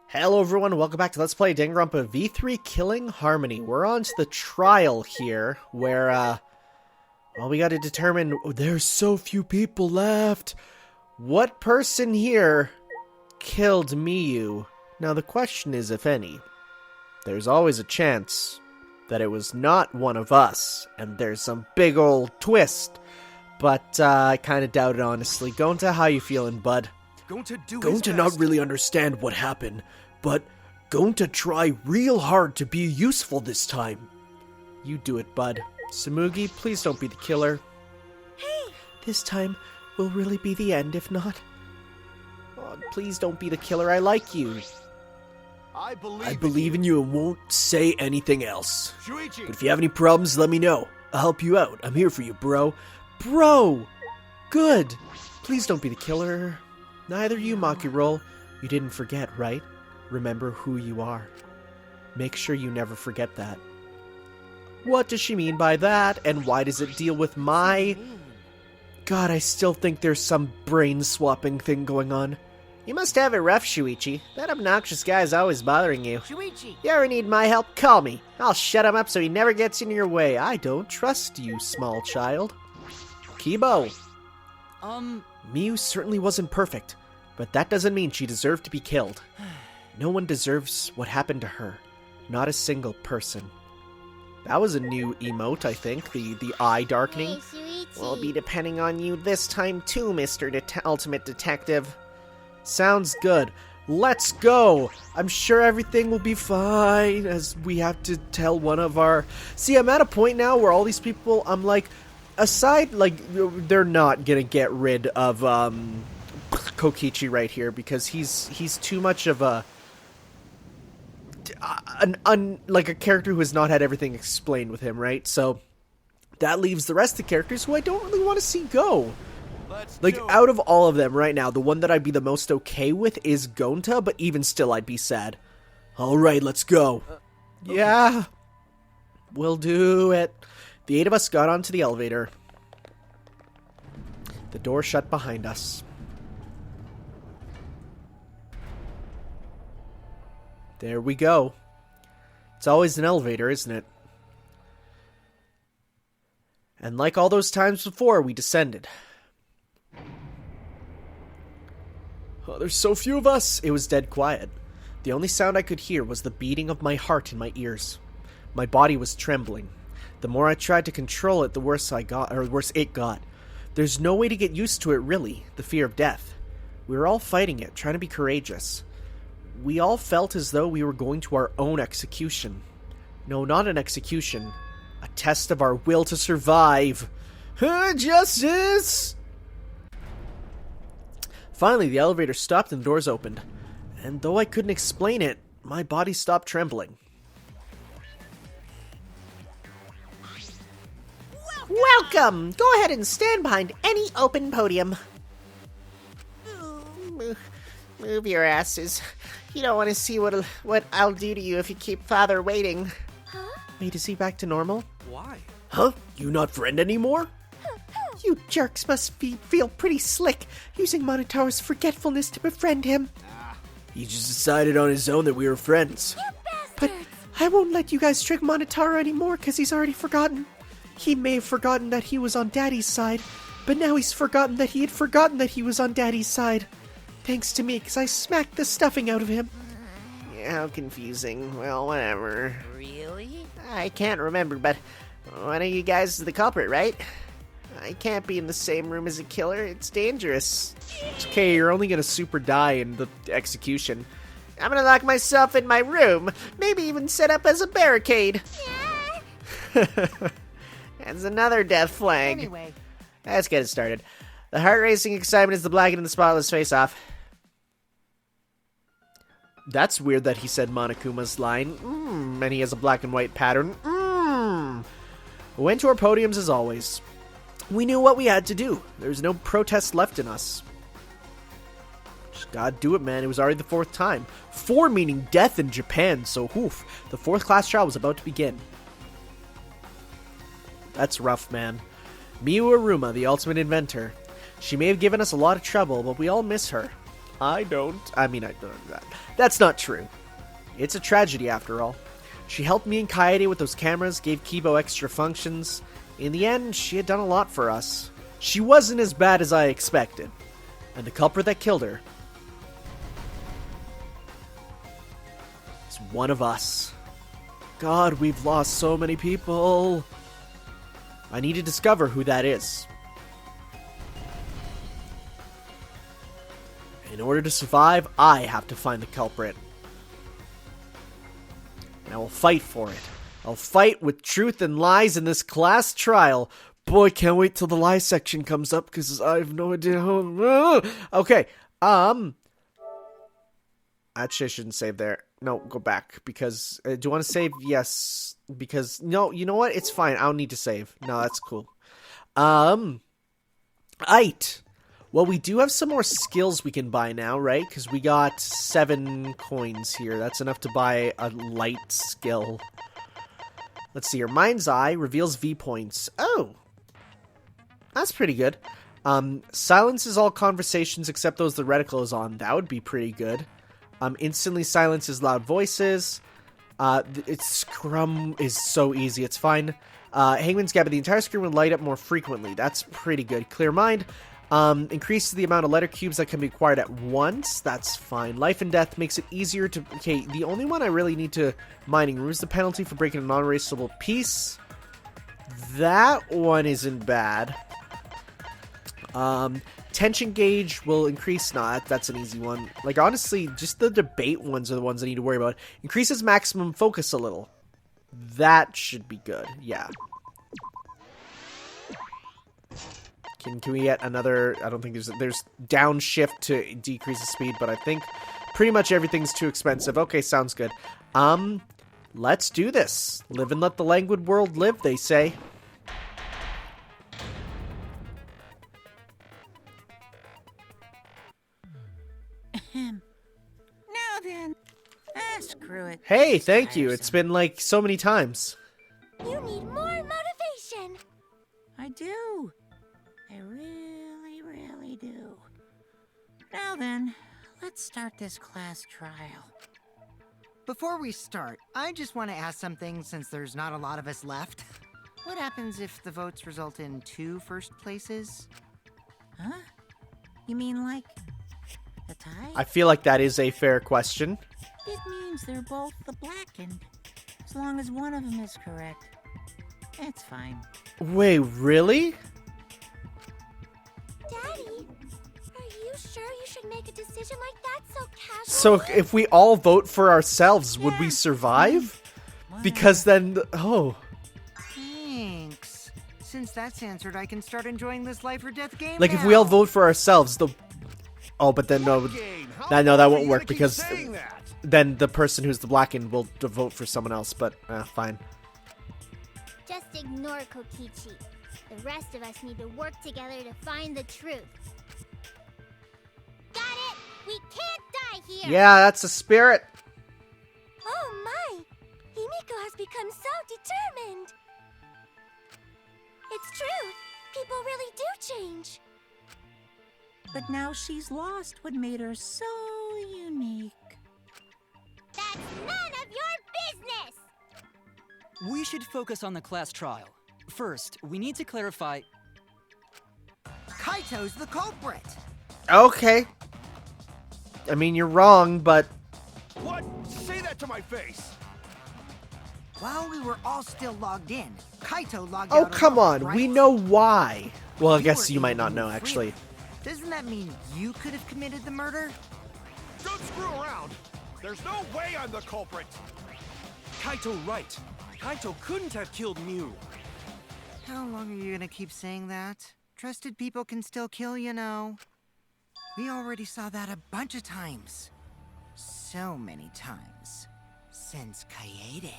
Hello everyone, welcome back to Let's Play Danganronpa V3 Killing Harmony. We're on to the trial here, where, well, we gotta determine, there's so few people left. What person here killed Miyu? Now the question is, if any. There's always a chance that it was not one of us, and there's some big old twist. But, I kinda doubt it, honestly. Gonta, how you feeling, bud? Going to not really understand what happened, but going to try real hard to be useful this time. You do it, bud. Samugi, please don't be the killer. Hey! This time will really be the end, if not. Oh, please don't be the killer, I like you. I believe in you and won't say anything else. But if you have any problems, let me know. I'll help you out. I'm here for you, bro. Bro! Good! Please don't be the killer. Neither you, Maki-Roll. You didn't forget, right? Remember who you are. Make sure you never forget that. What does she mean by that? And why does it deal with my... God, I still think there's some brain-swapping thing going on. You must have it rough, Shuichi. That obnoxious guy is always bothering you. Shuichi! You ever need my help? Call me. I'll shut him up so he never gets in your way. I don't trust you, small child. Kibo. Miyu certainly wasn't perfect, but that doesn't mean she deserved to be killed. No one deserves what happened to her. Not a single person. That was a new emote, I think, the eye darkening. Hey, We'll be depending on you this time too, Mr. Ultimate Detective. Sounds good. Let's go! I'm sure everything will be fine, as we have to tell one of our... See, I'm at a point now where all these people, I'm like... Aside, like, they're not gonna get rid of, Kokichi right here, because he's too much of a... like a character who has not had everything explained with him, right? So, that leaves the rest of the characters who I don't really want to see go. Like, out of all of them right now, the one that I'd be the most okay with is Gonta, but even still I'd be sad. Alright, let's go. Yeah. We'll do it. The 8 of us got onto the elevator. The door shut behind us. There we go. It's always an elevator, isn't it? And like all those times before, we descended. Oh, there's so few of us! It was dead quiet. The only sound I could hear was the beating of my heart in my ears. My body was trembling. The more I tried to control it, the worse it got. There's no way to get used to it, really, the fear of death. We were all fighting it, trying to be courageous. We all felt as though we were going to our own execution. No, not an execution. A test of our will to survive. Justice! Finally, the elevator stopped and the doors opened. And though I couldn't explain it, my body stopped trembling. Welcome! Go ahead and stand behind any open podium. Move your asses. You don't want to see what I'll do to you if you keep Father waiting. Huh? Wait, is he back to normal? Why? Huh? You not friend anymore? You jerks must feel pretty slick, using Monotaro's forgetfulness to befriend him. He just decided on his own that we were friends. But I won't let you guys trick Monotaro anymore, because he's already forgotten. He may have forgotten that he was on Daddy's side, but now he's forgotten that he had forgotten that he was on Daddy's side. Thanks to me, because I smacked the stuffing out of him. Yeah, how confusing. Well, whatever. Really? I can't remember, but one of you guys is the culprit, right? I can't be in the same room as a killer. It's dangerous. It's okay, you're only gonna super die in the execution. I'm gonna lock myself in my room. Maybe even set up as a barricade. That's another death flag. Anyway. Let's get it started. The heart-racing excitement is the blackened and the spotless face-off. That's weird that he said Monokuma's line. And he has a black and white pattern. We went to our podiums as always. We knew what we had to do. There was no protest left in us. Just God do it, man. It was already the 4th time. 4 meaning death in Japan, so oof. The 4th class trial was about to begin. That's rough, man. Miu Aruma, the ultimate inventor. She may have given us a lot of trouble, but we all miss her. I don't. I mean, I don't. That's not true. It's a tragedy, after all. She helped me and Kaede with those cameras, gave Kibo extra functions. In the end, she had done a lot for us. She wasn't as bad as I expected. And the culprit that killed her is one of us. God, we've lost so many people. I need to discover who that is. In order to survive, I have to find the culprit. And I will fight for it. I'll fight with truth and lies in this class trial. Boy, can't wait till the lie section comes up, because I have no idea how... Okay, actually, I shouldn't save there. No, go back, because... do you want to save? Yes, because... No, you know what? It's fine. I don't need to save. No, that's cool. Aight. Well, we do have some more skills we can buy now, right? Because we got 7 coins here. That's enough to buy a light skill. Let's see here. Mind's Eye reveals V points. Oh! That's pretty good. Silences all conversations except those the reticle is on. That would be pretty good. Instantly silences loud voices. Its scrum is so easy. It's fine. Hangman's Gap, the entire screen will light up more frequently. That's pretty good. Clear Mind. Increases the amount of letter cubes that can be acquired at once. That's fine. Life and Death makes it easier to... Okay, the only one I really need to... Mining removes the penalty for breaking a non-erasable piece. That one isn't bad. Tension gauge will increase... Nah, that's an easy one. Like, honestly, just the debate ones are the ones I need to worry about. Increases maximum focus a little. That should be good. Yeah. Can we get another... I don't think there's downshift to decrease the speed, but I think pretty much everything's too expensive. Okay, sounds good. Let's do this. Live and let the languid world live, they say. Now then, screw it. Hey, thank you. It's been like so many times. You need more motivation. I do. I really, really do. Now then, let's start this class trial. Before we start, I just want to ask something since there's not a lot of us left. What happens if the votes result in 2 first places? Huh? You mean like a tie? I feel like that is a fair question. It means they're both the blackened. As long as one of them is correct. It's fine. Wait, really? Daddy, are you sure you should make a decision like that so casually? So if we all vote for ourselves, would we survive? Because then... Oh. Thanks. Since that's answered, I can start enjoying this life or death game Like, now. if we all vote for ourselves, the... Oh, but then no, that won't work, because then the person who's the blackened will vote for someone else, but fine. Just ignore Kokichi. The rest of us need to work together to find the truth. Got it? We can't die here! Yeah, that's the spirit. Oh my! Himiko has become so determined! It's true! People really do change! But now she's lost what made her so unique. That's none of your business! We should focus on the class trial. First, we need to clarify... Kaito's the culprit! Okay. I mean, you're wrong, but... What? Say that to my face! While we were all still logged in, Kaito logged out Oh, come alone, on. right? We know why. Well, I guess were you might not able know, to free actually. him. Doesn't that mean you could have committed the murder? Don't screw around! There's no way I'm the culprit! Kaito right. Kaito couldn't have killed Miu. How long are you gonna keep saying that? Trusted people can still kill, you know. We already saw that a bunch of times. So many times. Since Kaede.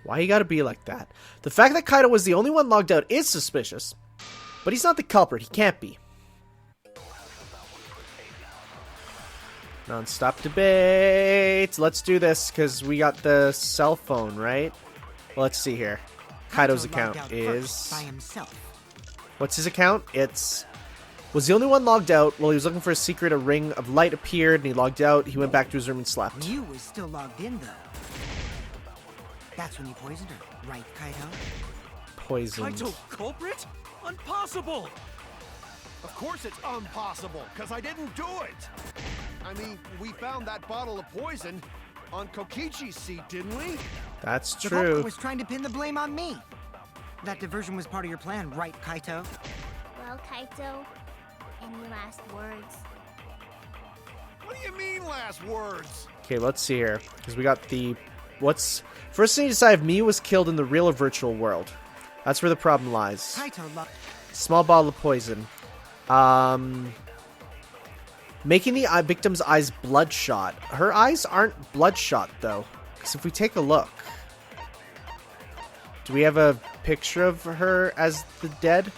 Why you gotta be like that? The fact that Kaito was the only one logged out is suspicious. But he's not the culprit. He can't be. Non-stop debate. Let's do this, because we got the cell phone, right? Well, let's see here. Kaito's account is... by himself. What's his account? It's... Was the only one logged out. While he was looking for a secret, a ring of light appeared, and he logged out. He went back to his room and slept. Mew was still logged in, though. That's when you poisoned her, right, Kaito? Poisoned. Kaito culprit? Impossible! Of course it's impossible, because I didn't do it. I mean, we found that bottle of poison on Kokichi's seat, didn't we? That's The culprit true. was trying to pin the blame on me. That diversion was part of your plan, right, Kaito? Well, Kaito, any last words? What do you mean, last words? Okay, let's see here. Because we got the... What's... First thing to decide if Miu was killed in the real or virtual world. That's where the problem lies. Kaito Small bottle of poison. Making the victim's eyes bloodshot. Her eyes aren't bloodshot, though. Because if we take a look... Do we have a picture of her as the dead?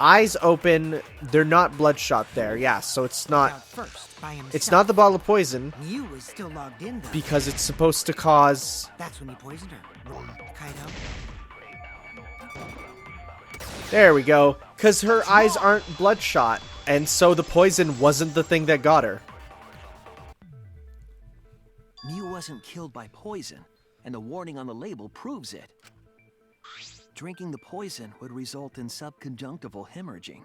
Eyes open. They're not bloodshot there. Yeah, so it's not... first by himself. It's not the bottle of poison. Mew was still logged in, though. Because it's supposed to cause... That's when you poisoned her, right, Kaito? There we go. Because her eyes aren't bloodshot. And so the poison wasn't the thing that got her. Mew wasn't killed by poison, and the warning on the label proves it. Drinking the poison would result in subconjunctival hemorrhaging.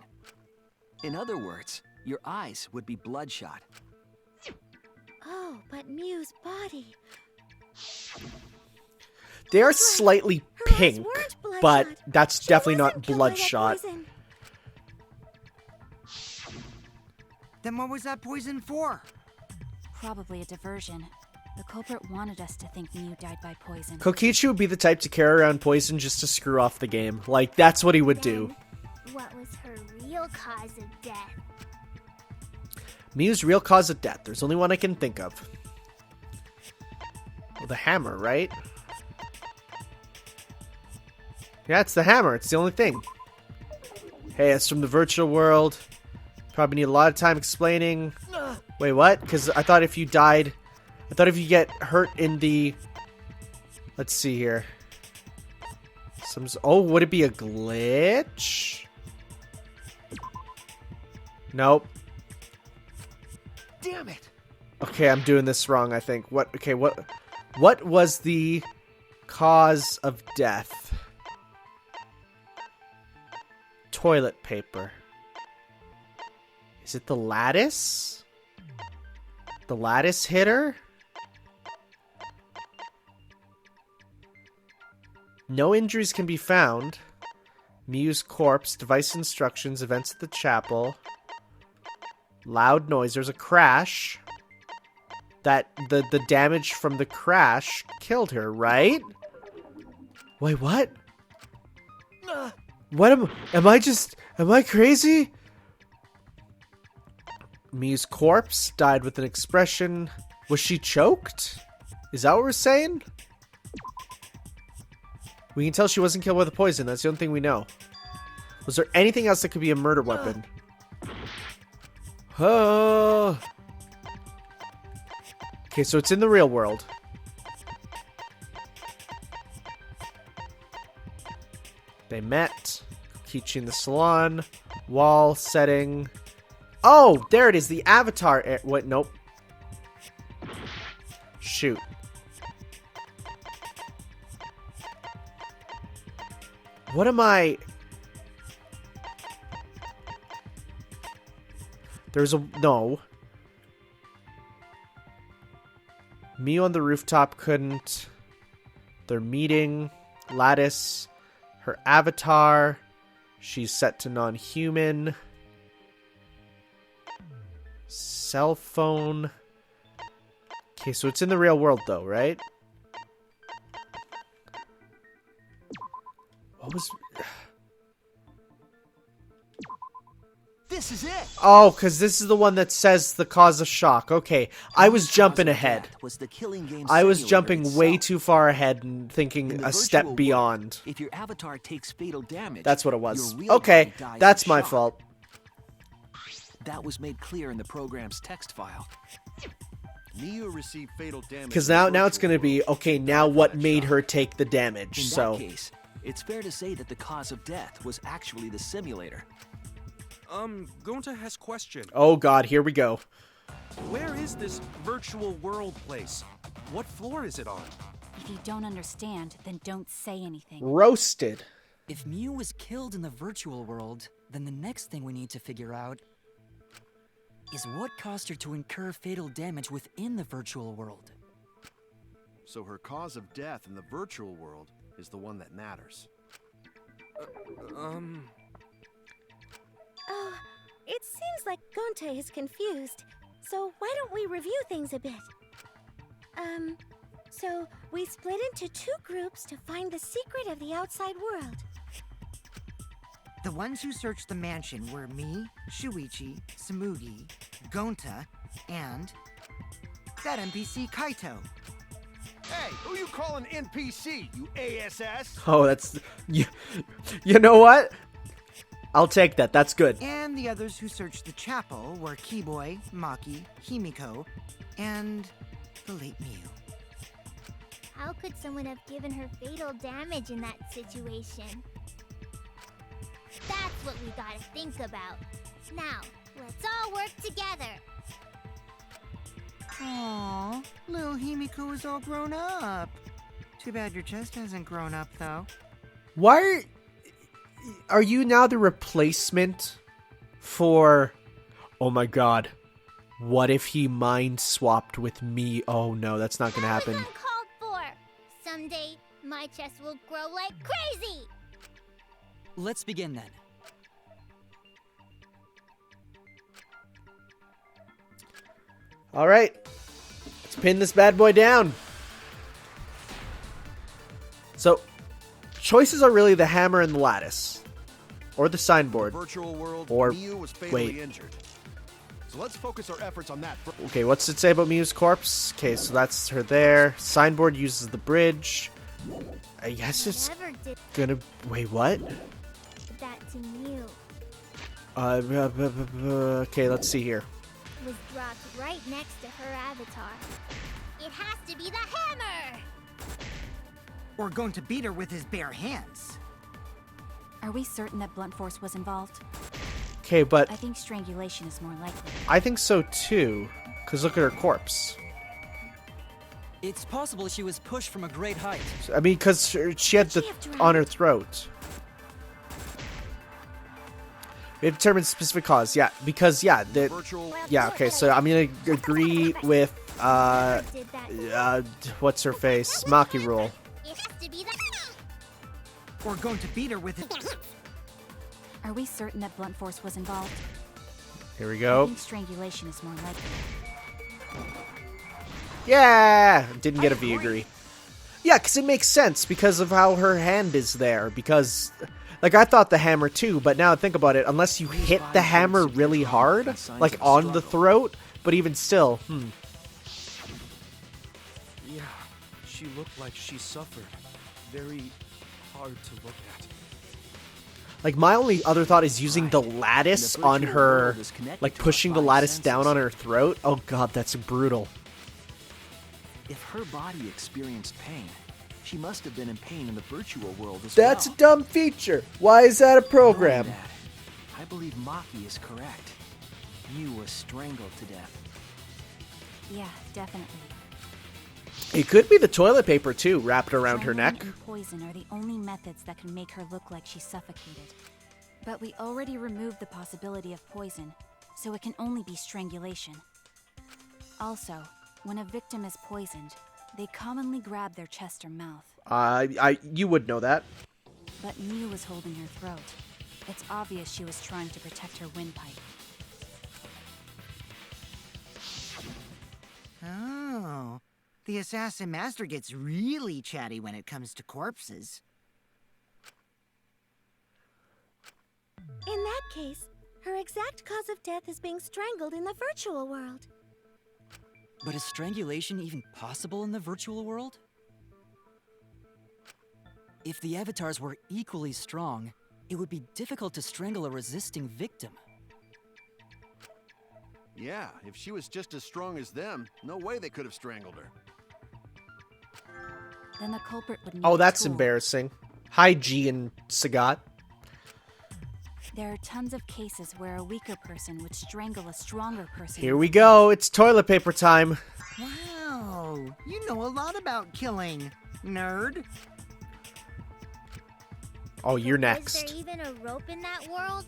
In other words, your eyes would be bloodshot. Oh, but Mew's body. They are slightly Her eyes pink, weren't bloodshot. but that's She definitely wasn't not killed by that bloodshot. poison. Then what was that poison for? Probably a diversion. The culprit wanted us to think Mew died by poison. Kokichi would be the type to carry around poison just to screw off the game. Like, that's what he would do. Then, what was her real cause of death? Mew's real cause of death. There's only one I can think of. Well, the hammer, right? Yeah, it's the hammer. It's the only thing. Hey, it's from the virtual world. Probably need a lot of time explaining. Wait, what? Because I thought if you died... I thought if you get hurt in the... Let's see here. Oh, would it be a glitch? Nope. Damn it! Okay, I'm doing this wrong, I think. What was the cause of death? Toilet paper. Is it the lattice? The lattice hitter? No injuries can be found. Mew's corpse, device instructions, events at the chapel. Loud noise. There's a crash. That the damage from the crash killed her, right? Wait, what? What am I crazy? Mew's corpse died with an expression. Was she choked? Is that what we're saying? We can tell she wasn't killed by the poison. That's the only thing we know. Was there anything else that could be a murder weapon? Okay, so it's in the real world. They met. Kichi in the salon. Wall setting. Oh, there it is. The avatar. Wait, nope. Shoot. What am I... There's a... No. Mew on the rooftop couldn't. They're meeting. Lattice. Her avatar. She's set to non-human. Cell phone. Okay, so it's in the real world though, right? What was... This is it! Oh, because this is the one that says the cause of shock. Okay, I was jumping ahead. Was the killing game I was simulator jumping way itself. too far ahead and In thinking the a virtual step world, beyond. If your avatar takes fatal damage, That's what it was. your real Okay, body dies that's of my shock. fault. That was made clear in the program's text file. Miu received fatal damage. Because now it's going to be, okay, now what made her take the damage? In So that case, it's fair to say that the cause of death was actually the simulator. Gonta has question. Oh god, here we go. Where is this virtual world place? What floor is it on? If you don't understand, then don't say anything. Roasted. If Miu was killed in the virtual world, then the next thing we need to figure out is what caused her to incur fatal damage within the virtual world. So her cause of death in the virtual world is the one that matters. Oh, it seems like Gonta is confused. So why don't we review things a bit? So we split into 2 groups to find the secret of the outside world. The ones who searched the mansion were me, Shuichi, Samugi, Gonta, and that NPC Kaito. Hey, who you calling NPC, you ASS? Oh, that's... You know what? I'll take that. That's good. And the others who searched the chapel were Keyboy, Maki, Himiko, and the late Miu. How could someone have given her fatal damage in that situation? That's what we gotta think about. Now, let's all work together. Aww, little Himiko is all grown up. Too bad your chest hasn't grown up, though. Why are you now the replacement for... Oh my god. What if he mind swapped with me? Oh no, that's not gonna happen. That was uncalled for. Someday, my chest will grow like crazy. Let's begin then. Alright. Let's pin this bad boy down. So, choices are really the hammer and the lattice. Or the signboard. Virtual world, Or... Miu was fatally wait. injured. So let's focus our efforts on that. Okay, what's it say about Miu's corpse? Okay, so that's her there. Signboard uses the bridge. I guess it's Never did gonna... Wait, what? that to Miu. Okay, let's see here. Was dropped right next to her avatar. It has to be the hammer! Or going to beat her with his bare hands. Are we certain that blunt force was involved? Okay, but I think strangulation is more likely. I think so too. Because look at her corpse. It's possible she was pushed from a great height. I mean, because she had the on her throat. We have determined specific cause. Yeah, because yeah, yeah. Okay, so I'm gonna agree with what's her face, Maki rule. It has to be the... Or going to beat her with his... Are we certain that blunt force was involved? Here we I go. think strangulation is more likely. Yeah, didn't get a V agree. Yeah, because it makes sense because of how her hand is there. Because, like, I thought the hammer too, but now think about it. Unless you hit the hammer really hard, like on the throat, but even still, Yeah, she looked like she suffered. Very hard to look at. Like, my only other thought is using the lattice on her, like, pushing the lattice down on her throat. Oh god, that's brutal. If her body experienced pain, she must have been in pain in the virtual world as That's well. a dumb feature. Why is that a program? Knowing that, I believe Maki is correct. Miu was strangled to death. Yeah, definitely. It could be the toilet paper, too, wrapped around her Strangling neck. and poison are the only methods that can make her look like she's suffocated. But we already removed the possibility of poison, so it can only be strangulation. Also, when a victim is poisoned, they commonly grab their chest or mouth. You would know that. But Miu was holding her throat. It's obvious she was trying to protect her windpipe. Oh, the assassin master gets really chatty when it comes to corpses. In that case, her exact cause of death is being strangled in the virtual world. But is strangulation even possible in the virtual world? If the avatars were equally strong, it would be difficult to strangle a resisting victim. Yeah, if she was just as strong as them, no way they could have strangled her. Then the culprit would need Oh, a that's tool. embarrassing. Hi, G and Sagat. There are tons of cases where a weaker person would strangle a stronger person. Here we go. It's toilet paper time. Wow, you know a lot about killing, nerd. Oh, you're Was next. there even a rope in that world?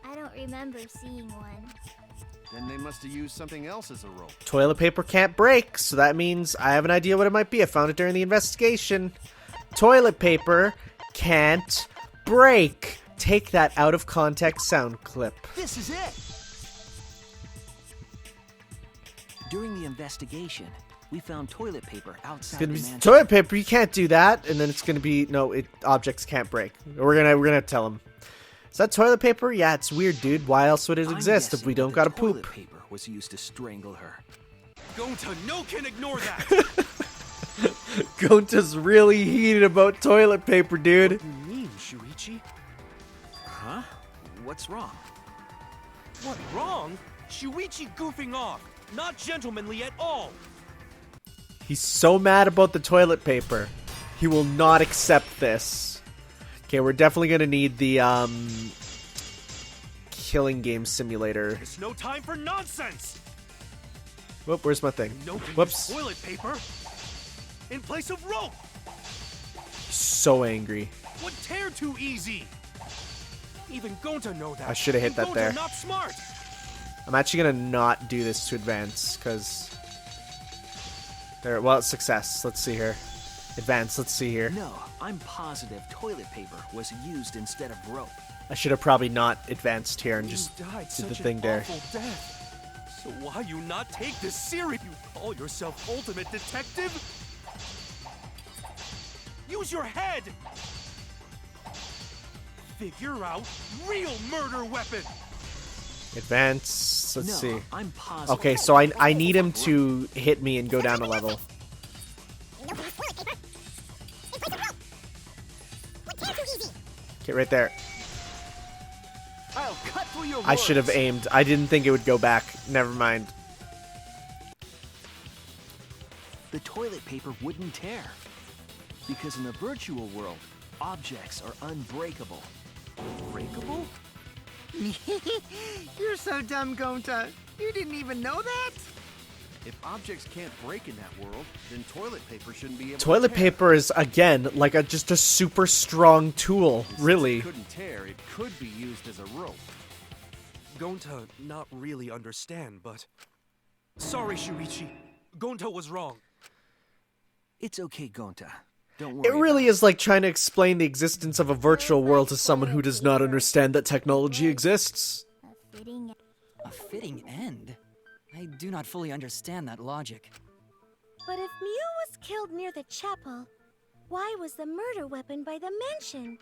I don't remember seeing one. Then they must have used something else as a rope. Toilet paper can't break, so that means I have an idea what it might be. I found it during the investigation. Toilet paper can't break. Take that out of context sound clip. This is it! During the investigation, we found toilet paper It's outside gonna the be mansion. toilet paper. You can't do that, and then it's gonna be no. Objects can't break. We're gonna tell them. Is that toilet paper? Yeah, it's weird, dude. Why else would it I'm exist if guessing we don't the gotta toilet poop? paper was used to strangle her. Gonta, no can ignore that. Gonta's really heated about toilet paper, dude. What do you mean, Shuichi? Huh? What's wrong? What wrong? Shuichi goofing off. Not gentlemanly at all. He's so mad about the toilet paper. He will not accept this. Okay, we're definitely gonna need the killing game simulator. There's no time for nonsense. Whoop, where's my thing? No can Whoops. use toilet paper in place of rope. So angry. Would tear too easy. Even Gonta know that. I shoulda hit And that Gonta there. Not smart. I'm actually gonna not do this to advance, because... There, well, success. Let's see here. Advance, let's see here. No, I'm positive toilet paper was used instead of rope. I should have probably not advanced here and just You died did the such thing an there. awful death. So why you not take this serious? You call yourself ultimate detective? Use your head. Figure out real murder weapon. Advance, let's No, see. I'm positive. Okay, so I need him to hit me and go down a level. Okay, right there. I'll cut through your I should have words. aimed. I didn't think it would go back. Never mind. The toilet paper wouldn't tear. Because in the virtual world, objects are unbreakable. Breakable? You're so dumb, Gonta. You didn't even know that? If objects can't break in that world, then toilet paper shouldn't be able Toilet to tear. paper is, again, like just a super strong tool. Since Really. it couldn't tear, it could be used as a rope. Gonta not really understand, but... Sorry, Shuichi. Gonta was wrong. It's okay, Gonta. Don't worry. It really is like trying to explain the existence of a virtual world to someone who does not understand that technology exists. A fitting A fitting end? I do not fully understand that logic. But if Mew was killed near the chapel, why was the murder weapon by the mansion?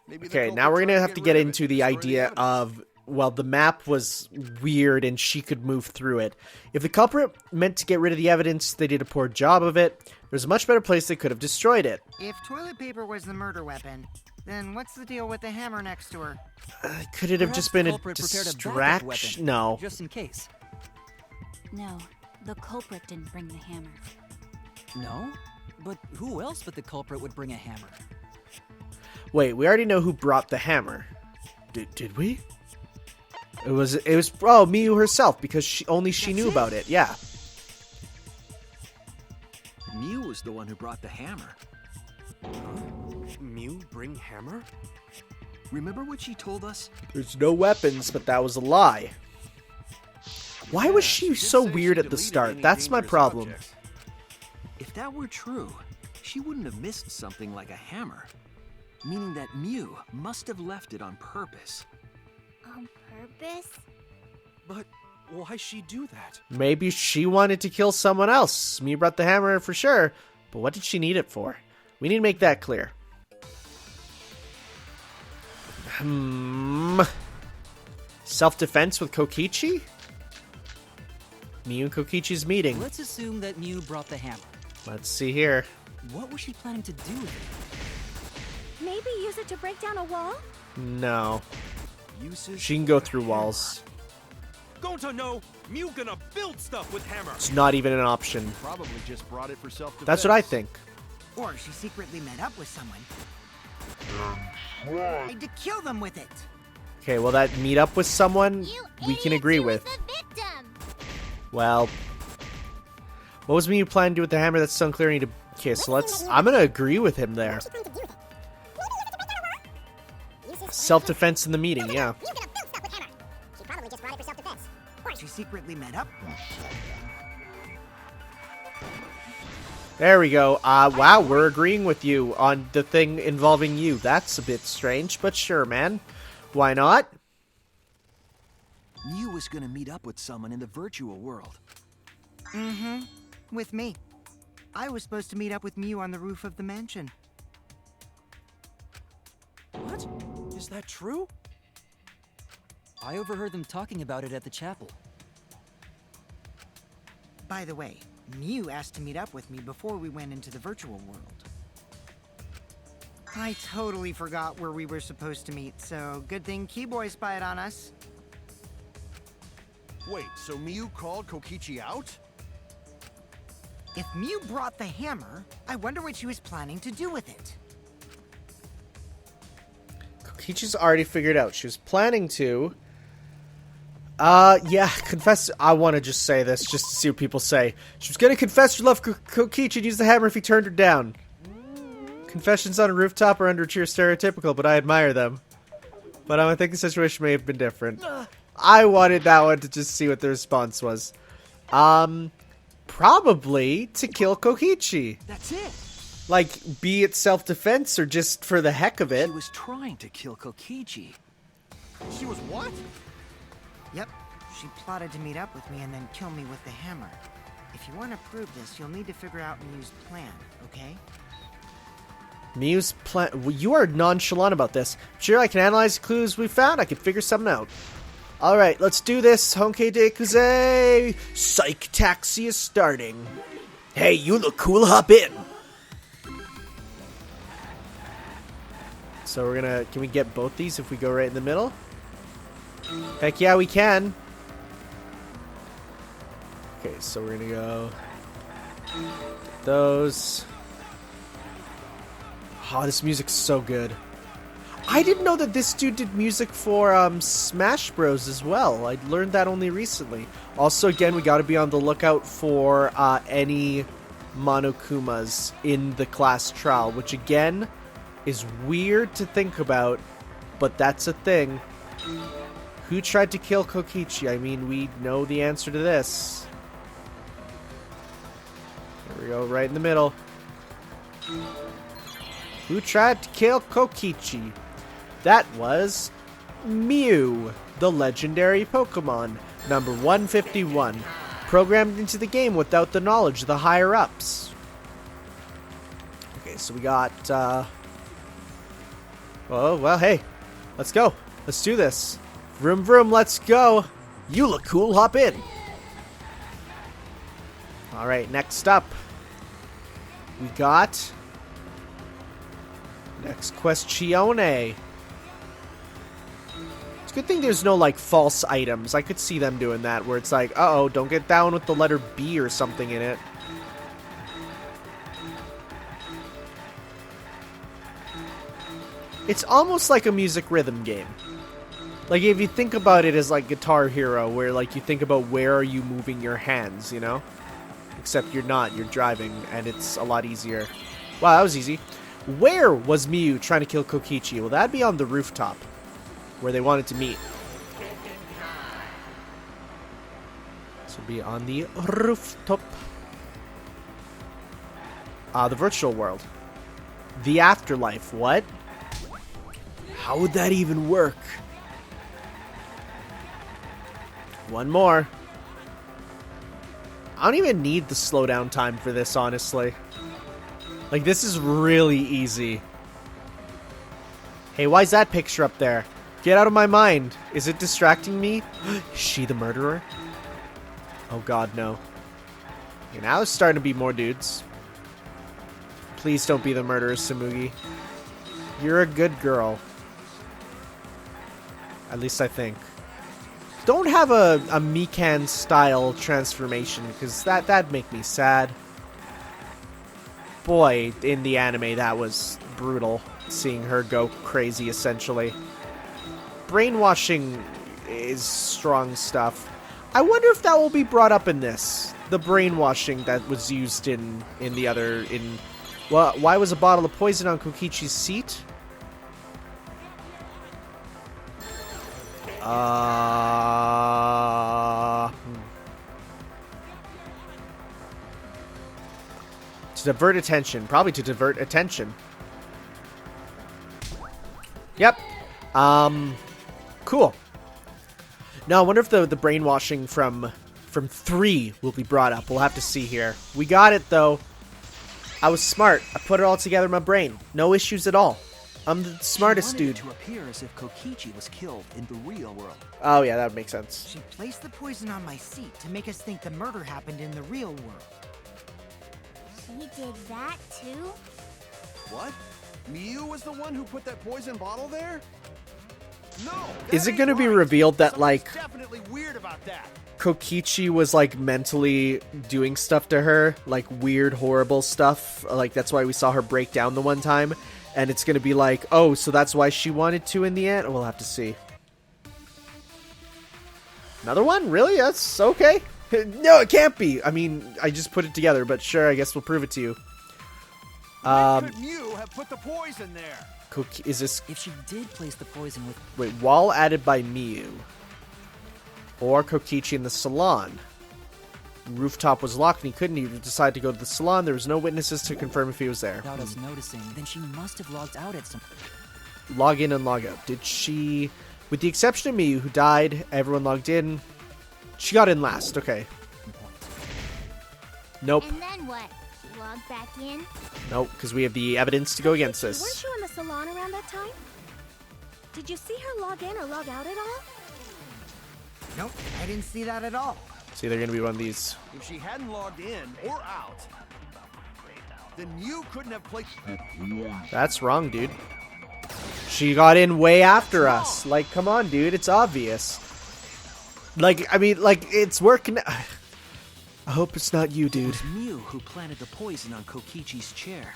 Maybe the Okay, culprit now we're tried gonna to have to rid get of it into and the destroy idea evidence. of, well, the map was weird and she could move through it. If the culprit meant to get rid of the evidence, they did a poor job of it. There's a much better place they could have destroyed it. If toilet paper was the murder weapon, then what's the deal with the hammer next to her? Could it have Perhaps just the been a culprit prepared a backup distraction? weapon, No. Just in case. No, the culprit didn't bring the hammer. No? But who else but the culprit would bring a hammer? Wait, we already know who brought the hammer. Did we? It was oh, Miyu herself, because she knew about it. Yeah. Mew was the one who brought the hammer. Mew bring hammer? Remember what she told us? There's no weapons, but that was a lie. Why was Yeah, she did so say she weird at the deleted start? any That's my dangerous problem. objects. If that were true, she wouldn't have missed something like a hammer. Meaning that Mew must have left it on purpose. on purpose? But why she do that? Maybe she wanted to kill someone else. Miyu brought the hammer for sure, but what did she need it for? We need to make that clear. Self-defense with Kokichi? Miyu and Kokichi's meeting. Let's assume that Mew brought the hammer. Let's see here. What was she planning to do with it? Maybe use it to break down a wall? No. Uses She can go of through hammer. walls. Going to know, Mew gonna build stuff with hammer. It's not even an option. Probably just brought it for self-defense. That's what I think. Or she secretly met up with someone. Tried to kill them with it. Okay, well, that meet up with someone we can agree with. Well, what was Mew planning to do with the hammer? That's still unclear. Okay, so I'm gonna agree with him there. Self-defense in the meeting, yeah. She secretly met up. There we go. Wow, we're agreeing with you on the thing involving you. That's a bit strange, but sure, man. Why not? Mew was gonna meet up with someone in the virtual world. Mm-hmm. With me. I was supposed to meet up with Mew on the roof of the mansion. What? Is that true? I overheard them talking about it at the chapel. By the way, Mew asked to meet up with me before we went into the virtual world. I totally forgot where we were supposed to meet, so good thing Keyboy spied on us. Wait, so Mew called Kokichi out? If Mew brought the hammer, I wonder what she was planning to do with it. Kokichi's already figured out. She was planning to... yeah, confess... I want to just say this, just to see what people say. She was gonna confess her love for Kokichi and use the hammer if he turned her down. Confessions on a rooftop are under a cheer stereotypical, but I admire them. But I think the situation may have been different. I wanted that one to just see what the response was. Probably to kill Kokichi. That's it. Like, be it self-defense or just for the heck of it. She was trying to kill Kokichi. She was what? Yep, she plotted to meet up with me and then kill me with the hammer. If you want to prove this, you'll need to figure out Mew's plan, okay? Mew's plan... Well, you are nonchalant about this. Sure, I can analyze the clues we found. I can figure something out. Alright, let's do this. Honke de Kuze. Psych taxi is starting. Hey, you look cool. Hop in. So we're gonna... Can we get both these if we go right in the middle? Heck yeah, we can. Okay, so we're gonna go... Those... Oh, this music's so good. I didn't know that this dude did music for Smash Bros as well. I learned that only recently. Also, again, we gotta be on the lookout for any Monokumas in the class trial, which again is weird to think about, but that's a thing. Who tried to kill Kokichi? I mean, we know the answer to this. Here we go, right in the middle. Who tried to kill Kokichi? That was Mew, the legendary Pokemon, number 151, programmed into the game without the knowledge of the higher-ups. Okay, so we got, oh, well, hey, let's go. Let's do this. Vroom, vroom, let's go. You look cool. Hop in. Alright, next up, we got... Next Questione. It's a good thing there's no, like, false items. I could see them doing that, where it's like, uh-oh, don't get that one with the letter B or something in it. It's almost like a music rhythm game. Like, if you think about it as, like, Guitar Hero, where, like, you think about where are you moving your hands, you know? Except you're not, you're driving, and it's a lot easier. Wow, that was easy. Where was Mew trying to kill Kokichi? Well, that'd be on the rooftop, where they wanted to meet. This would be on the rooftop. The virtual world. The afterlife, what? How would that even work? One more. I don't even need the slowdown time for this, honestly. Like, this is really easy. Hey, why is that picture up there? Get out of my mind. Is it distracting me? Is she the murderer? Oh god, no. Okay, now it's starting to be more dudes. Please don't be the murderer, Samugi. You're a good girl. At least I think. Don't have a Mikan-style transformation, because that'd make me sad. Boy, in the anime, that was brutal, seeing her go crazy, essentially. Brainwashing is strong stuff. I wonder if that will be brought up in this. The brainwashing that was used in the other... Well, why was a bottle of poison on Kokichi's seat? To divert attention. Probably to divert attention. Yep. Cool. Now, I wonder if the brainwashing from 3 will be brought up. We'll have to see here. We got it, though. I was smart. I put it all together in my brain. No issues at all. I'm the smartest dude. It to appear as if Kokichi was killed in the real world. Oh, yeah, that would make sense. She placed the poison on my seat to make us think the murder happened in the real world. She did that too? What? Miu was the one who put that poison bottle there? No. Is it going to be revealed that, like, definitely weird about that. Kokichi was, like, mentally doing stuff to her? Like, weird, horrible stuff? Like, that's why we saw her break down the one time? And it's going to be like, oh, so that's why she wanted to in the end? We'll have to see. Another one? Really? That's okay. No, it can't be. I mean, I just put it together, but sure, I guess we'll prove it to you. When could Miu have put the poison there? Is this... If she did place the poison with... Wait, wall added by Miu. Or Kokichi in the salon. Rooftop was locked and he couldn't even decide to go to the salon. There was no witnesses to confirm if he was there. Without us noticing, then she must have logged out at some... Log in and log out. Did she... With the exception of Miu, who died, everyone logged in. She got in last. Okay. Nope. And then what? She logged back in? Nope, because we have the evidence to go against this. Weren't you in the salon around that time? Did you see her log in or log out at all? Nope, I didn't see that at all. See, they're going to be one of these. If she hadn't logged in or out, then you couldn't have placed... That's wrong, dude. She got in way after us. Like, come on, dude. It's obvious. Like, I mean, like, it's working. I hope it's not you, dude. It was Miu who planted the poison on Kokichi's chair.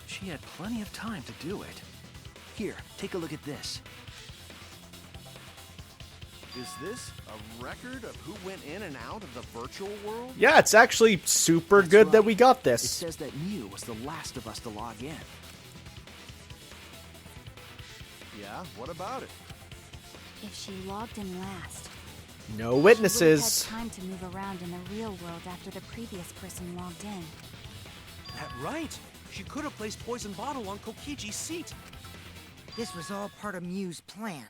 She had plenty of time to do it. Here, take a look at this. Is this a record of who went in and out of the virtual world? Yeah, it's actually super good that we got It this. says that Miu was the last of us to log in. Yeah, what about it? If she logged in last, No she witnesses. would have had time to move around in the real world after the previous person logged in. That right. She could have placed poison bottle on Kokichi's seat. This was all part of Miu's plan.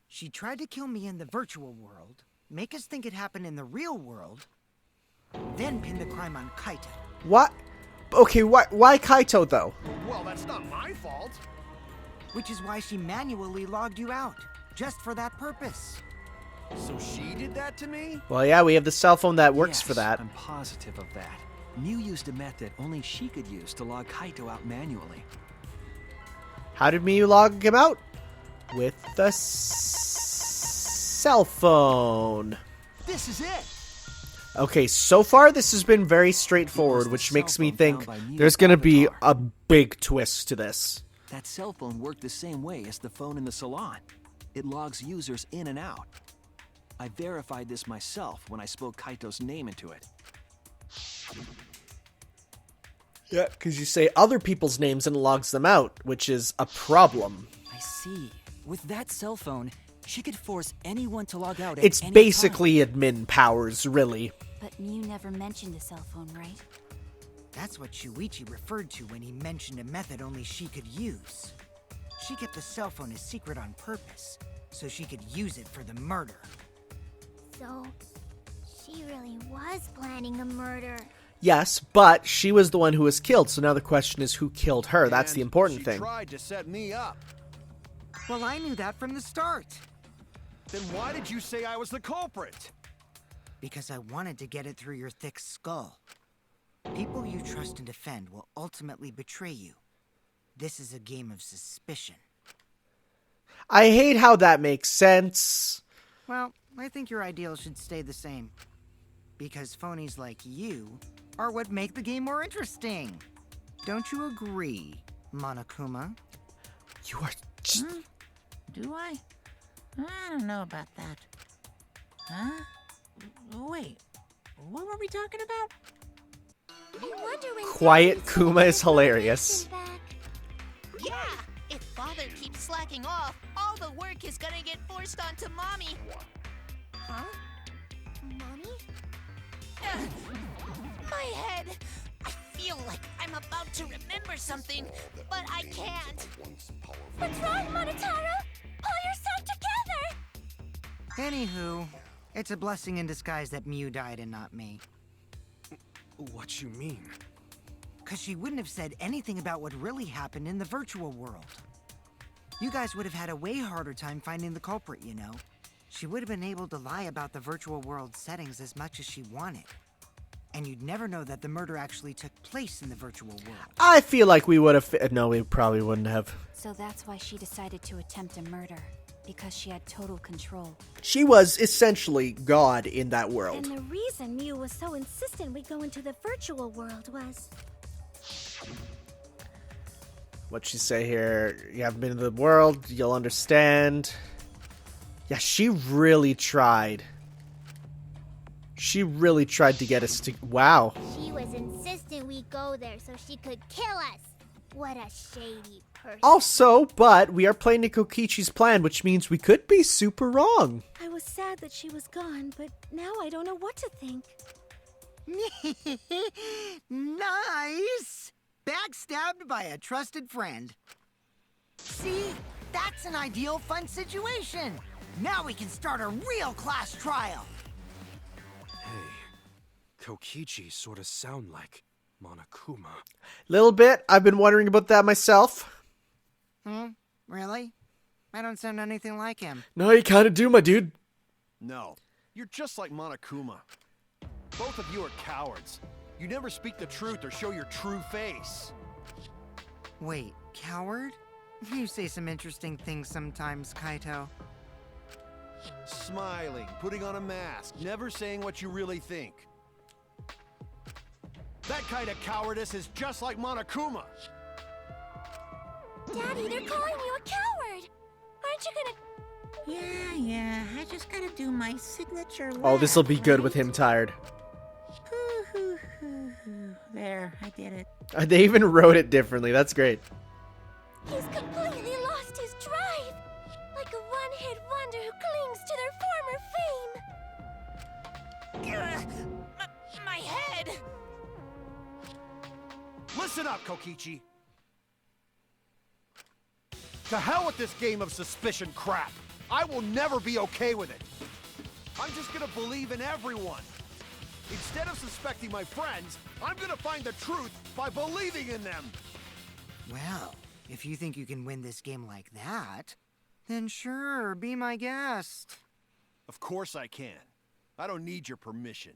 She tried to kill me in the virtual world, make us think it happened in the real world, then pin the crime on Kaito. What? Okay, why Kaito, though? Well, that's not my fault. Which is why she manually logged you out, just for that purpose. So she did that to me? Well, yeah, we have the cell phone that works Yes, for that. I'm positive of that. Miu used a method only she could use to log Kaito out manually. How did Miu log him out? With the cell phone. This is it. Okay, so far this has been very straightforward, which makes me think there's going to be a big twist to this. That cell phone worked the same way as the phone in the salon. It logs users in and out. I verified this myself when I spoke Kaito's name into it. Yeah, because you say other people's names and it logs them out, which is a problem. I see. With that cell phone, she could force anyone to log out at It's any basically time. admin powers, really. But Miu never mentioned a cell phone, right? That's what Shuichi referred to when he mentioned a method only she could use. She kept the cell phone a secret on purpose, so she could use it for the murder. So, she really was planning a murder. Yes, but she was the one who was killed, so now the question is who killed her. That's the important she thing. Tried to set me up. Well, I knew that from the start. Then why did you say I was the culprit? Because I wanted to get it through your thick skull. People you trust and defend will ultimately betray you. This is a game of suspicion. I hate how that makes sense. Well, I think your ideals should stay the same. Because phonies like you are what make the game more interesting. Don't you agree, Monokuma? You are just... Do I? I don't know about that. Huh? Wait, what were we talking about? I wonder when Quiet Daddy's Kuma gonna is get hilarious. back. Yeah! If Father keeps slacking off, all the work is gonna get forced onto Mommy. Huh? Mommy? My head! I feel like I'm about to remember something, but I can't. What's wrong, Monotaro? Pull yourself together! Anywho, it's a blessing in disguise that Mew died and not me. What you mean? Because she wouldn't have said anything about what really happened in the virtual world. You guys would have had a way harder time finding the culprit, you know. She would have been able to lie about the virtual world settings as much as she wanted. And you'd never know that the murder actually took place in the virtual world. I feel like we would have... No, we probably wouldn't have. So that's why she decided to attempt a murder. Because she had total control. She was essentially God in that And world. the reason Mew was so insistent we go into the virtual world was... What'd she say here? You haven't been in the world, you'll understand. Yeah, she really tried. She really tried to get us to... Wow. She was insistent we go there so she could kill us. What a shady person. Also, but we are playing to Kokichi's plan, which means we could be super wrong. I was sad that she was gone, but now I don't know what to think. Nice! Backstabbed by a trusted friend. See? That's an ideal fun situation. Now we can start a real class trial. Hey, Kokichi sort of sound like Monokuma. Little bit. I've been wondering about that myself. Really? I don't sound anything like him. No, you kind of do, my dude. No, you're just like Monokuma. Both of you are cowards. You never speak the truth or show your true face. Wait, coward? You say some interesting things sometimes, Kaito. Smiling, putting on a mask, never saying what you really think. That kind of cowardice is just like Monokuma. Daddy, they're calling you a coward. Aren't you gonna... Yeah, I just gotta do my signature Oh, this will be laugh, good right? with him tired. There, I did it. They even wrote it differently. That's great. He's completely lost his drive. Like a one-hit wonder who clings to their former fame. My head! Listen up, Kokichi. To hell with this game of suspicion crap. I will never be okay with it. I'm just gonna believe in everyone. Instead of suspecting my friends, I'm gonna find the truth by believing in them. Well, if you think you can win this game like that, then sure, be my guest. Of course I can. I don't need your permission.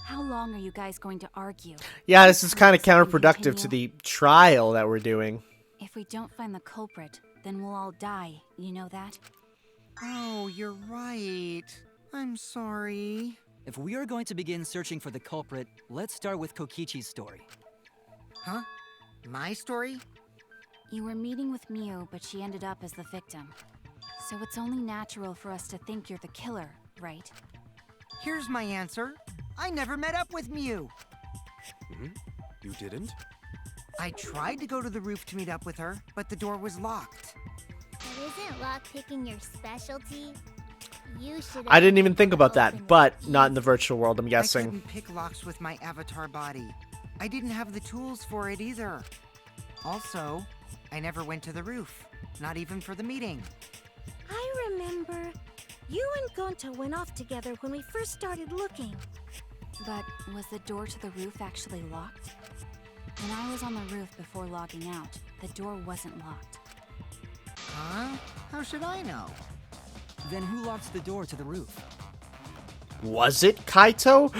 How long are you guys going to argue? Yeah, this is kind of Can we counterproductive to continue? the trial that we're doing. If we don't find the culprit, then we'll all die. You know that? Oh, you're right. I'm sorry. If we are going to begin searching for the culprit, let's start with Kokichi's story. Huh? My story? You were meeting with Mew, but she ended up as the victim. So it's only natural for us to think you're the killer, right? Here's my answer. I never met up with Mew. You didn't? I tried to go to the roof to meet up with her, but the door was locked. But isn't lockpicking your specialty? You should. I didn't even think about that, but not in the virtual world, I'm I guessing. couldn't pick locks with my avatar body. I didn't have the tools for it either. Also, I never went to the roof, not even for the meeting. I remember you and Gonta went off together when we first started looking. But was the door to the roof actually locked? When I was on the roof before logging out, the door wasn't locked. Huh? How should I know? Then who locked the door to the roof? Was it Kaito?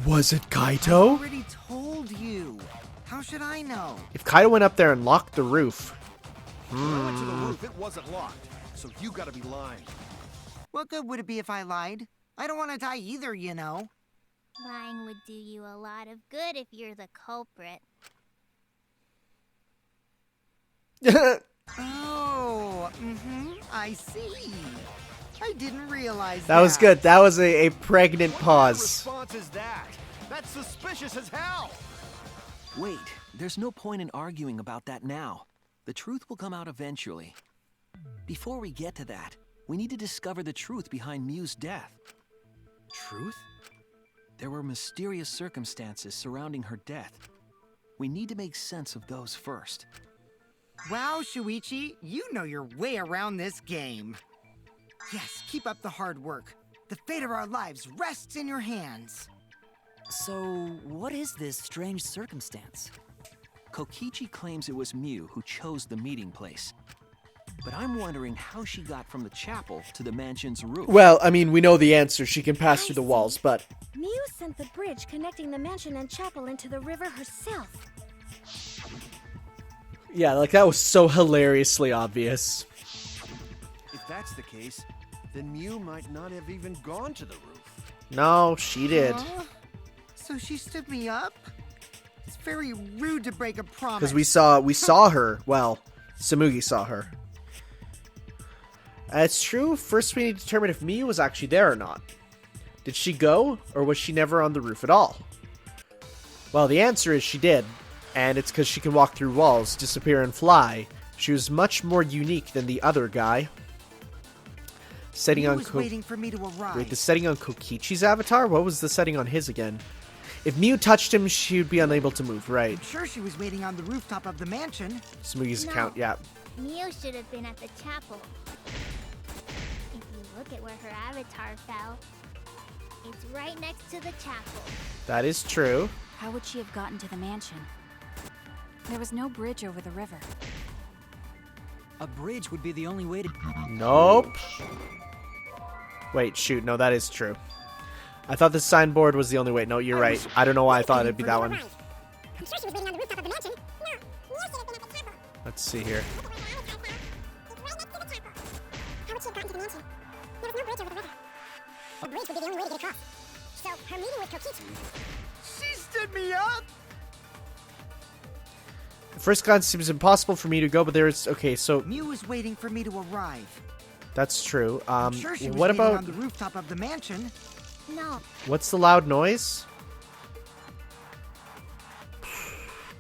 Was it I Kaito? already told you. How should I know? If Kaito went up there and locked the roof. When I went to the roof, it wasn't locked. So you gotta be lying. What good would it be if I lied? I don't want to die either, you know. Lying would do you a lot of good if you're the culprit. Oh, I see. I didn't realize that. That was good. That was a pregnant pause. What kind of response is that? That's suspicious as hell! Wait, there's no point in arguing about that now. The truth will come out eventually. Before we get to that, we need to discover the truth behind Mew's death. Truth? There were mysterious circumstances surrounding her death. We need to make sense of those first. Wow, Shuichi, you know your way around this game. Yes, keep up the hard work. The fate of our lives rests in your hands. So, what is this strange circumstance? Kokichi claims it was Mew who chose the meeting place. But I'm wondering how she got from the chapel to the mansion's roof. Well, I mean, we know the answer. She can pass through the walls, but... Mew sent the bridge connecting the mansion and chapel into the river herself. Yeah, like, that was so hilariously obvious. If that's the case, then Mew might not have even gone to the roof. No, she did. So she stood me up? It's very rude to break a promise. Because we saw her. Well, Samugi saw her. It's true. First, we need to determine if Mew was actually there or not. Did she go, or was she never on the roof at all? Well, the answer is she did. And it's because she can walk through walls, disappear, and fly. She was much more unique than the other guy. Setting on waiting for me to arrive. Wait, the setting on Kokichi's avatar? What was the setting on his again? If Mew touched him, she would be unable to move, right? I'm sure she was waiting on the rooftop of the mansion. Samugi's account, yeah. Mew should have been at the chapel. If you look at where her avatar fell, it's right next to the chapel. That is true. How would she have gotten to the mansion? There was no bridge over the river. A bridge would be the only way to... Nope. Wait, shoot, no, that is true. I thought the signboard was the only way. No, you're right. I don't know why I thought it'd be that one. Let's see here. She stood me up! At first glance, it seems impossible for me to go, but there's... Okay, so... Mew was waiting for me to arrive. That's true. I'm sure she was what waiting about... on the rooftop of the mansion. No. What's the loud noise?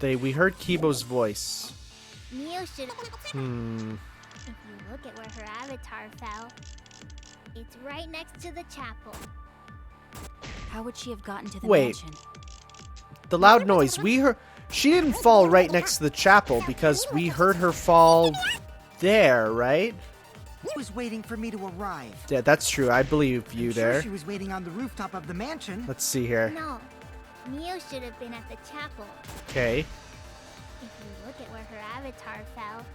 We heard Kibo's voice. Mew should. If you look at where her avatar fell, it's right next to the chapel. How would she have gotten to the Wait. mansion? The loud noise. We heard. She didn't fall right next to the chapel because we heard her fall there, right? She was waiting for me to arrive. Yeah, that's true. I believe you I'm there. Sure she was waiting on the rooftop of the mansion. Let's see here. No. Mew should have been at the chapel. Okay. If you look at where her avatar fell,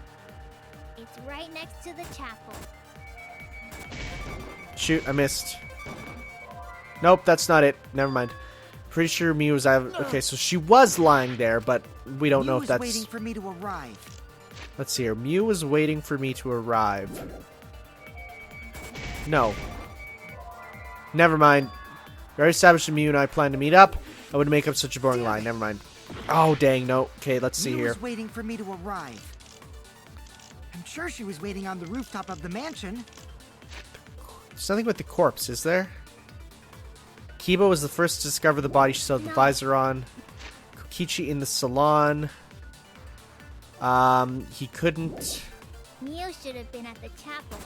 it's right next to the chapel. Shoot, I missed. Nope, that's not it. Never mind. Pretty sure Mew was... Okay, so she was lying there, but we don't know if that's... Mew was waiting for me to arrive. Let's see here. Mew was waiting for me to arrive. No. Never mind. Very established that Mew and I plan to meet up. I would make up such a boring lie. Never mind. Oh, dang, no. Okay, let's see Mew here. was waiting for me to arrive. I'm sure she was waiting on the rooftop of the mansion. There's nothing with the corpse, is there? Kiba was the first to discover the body. She still had the visor on. Kokichi in the salon. He couldn't... Mew should have been at the chapel.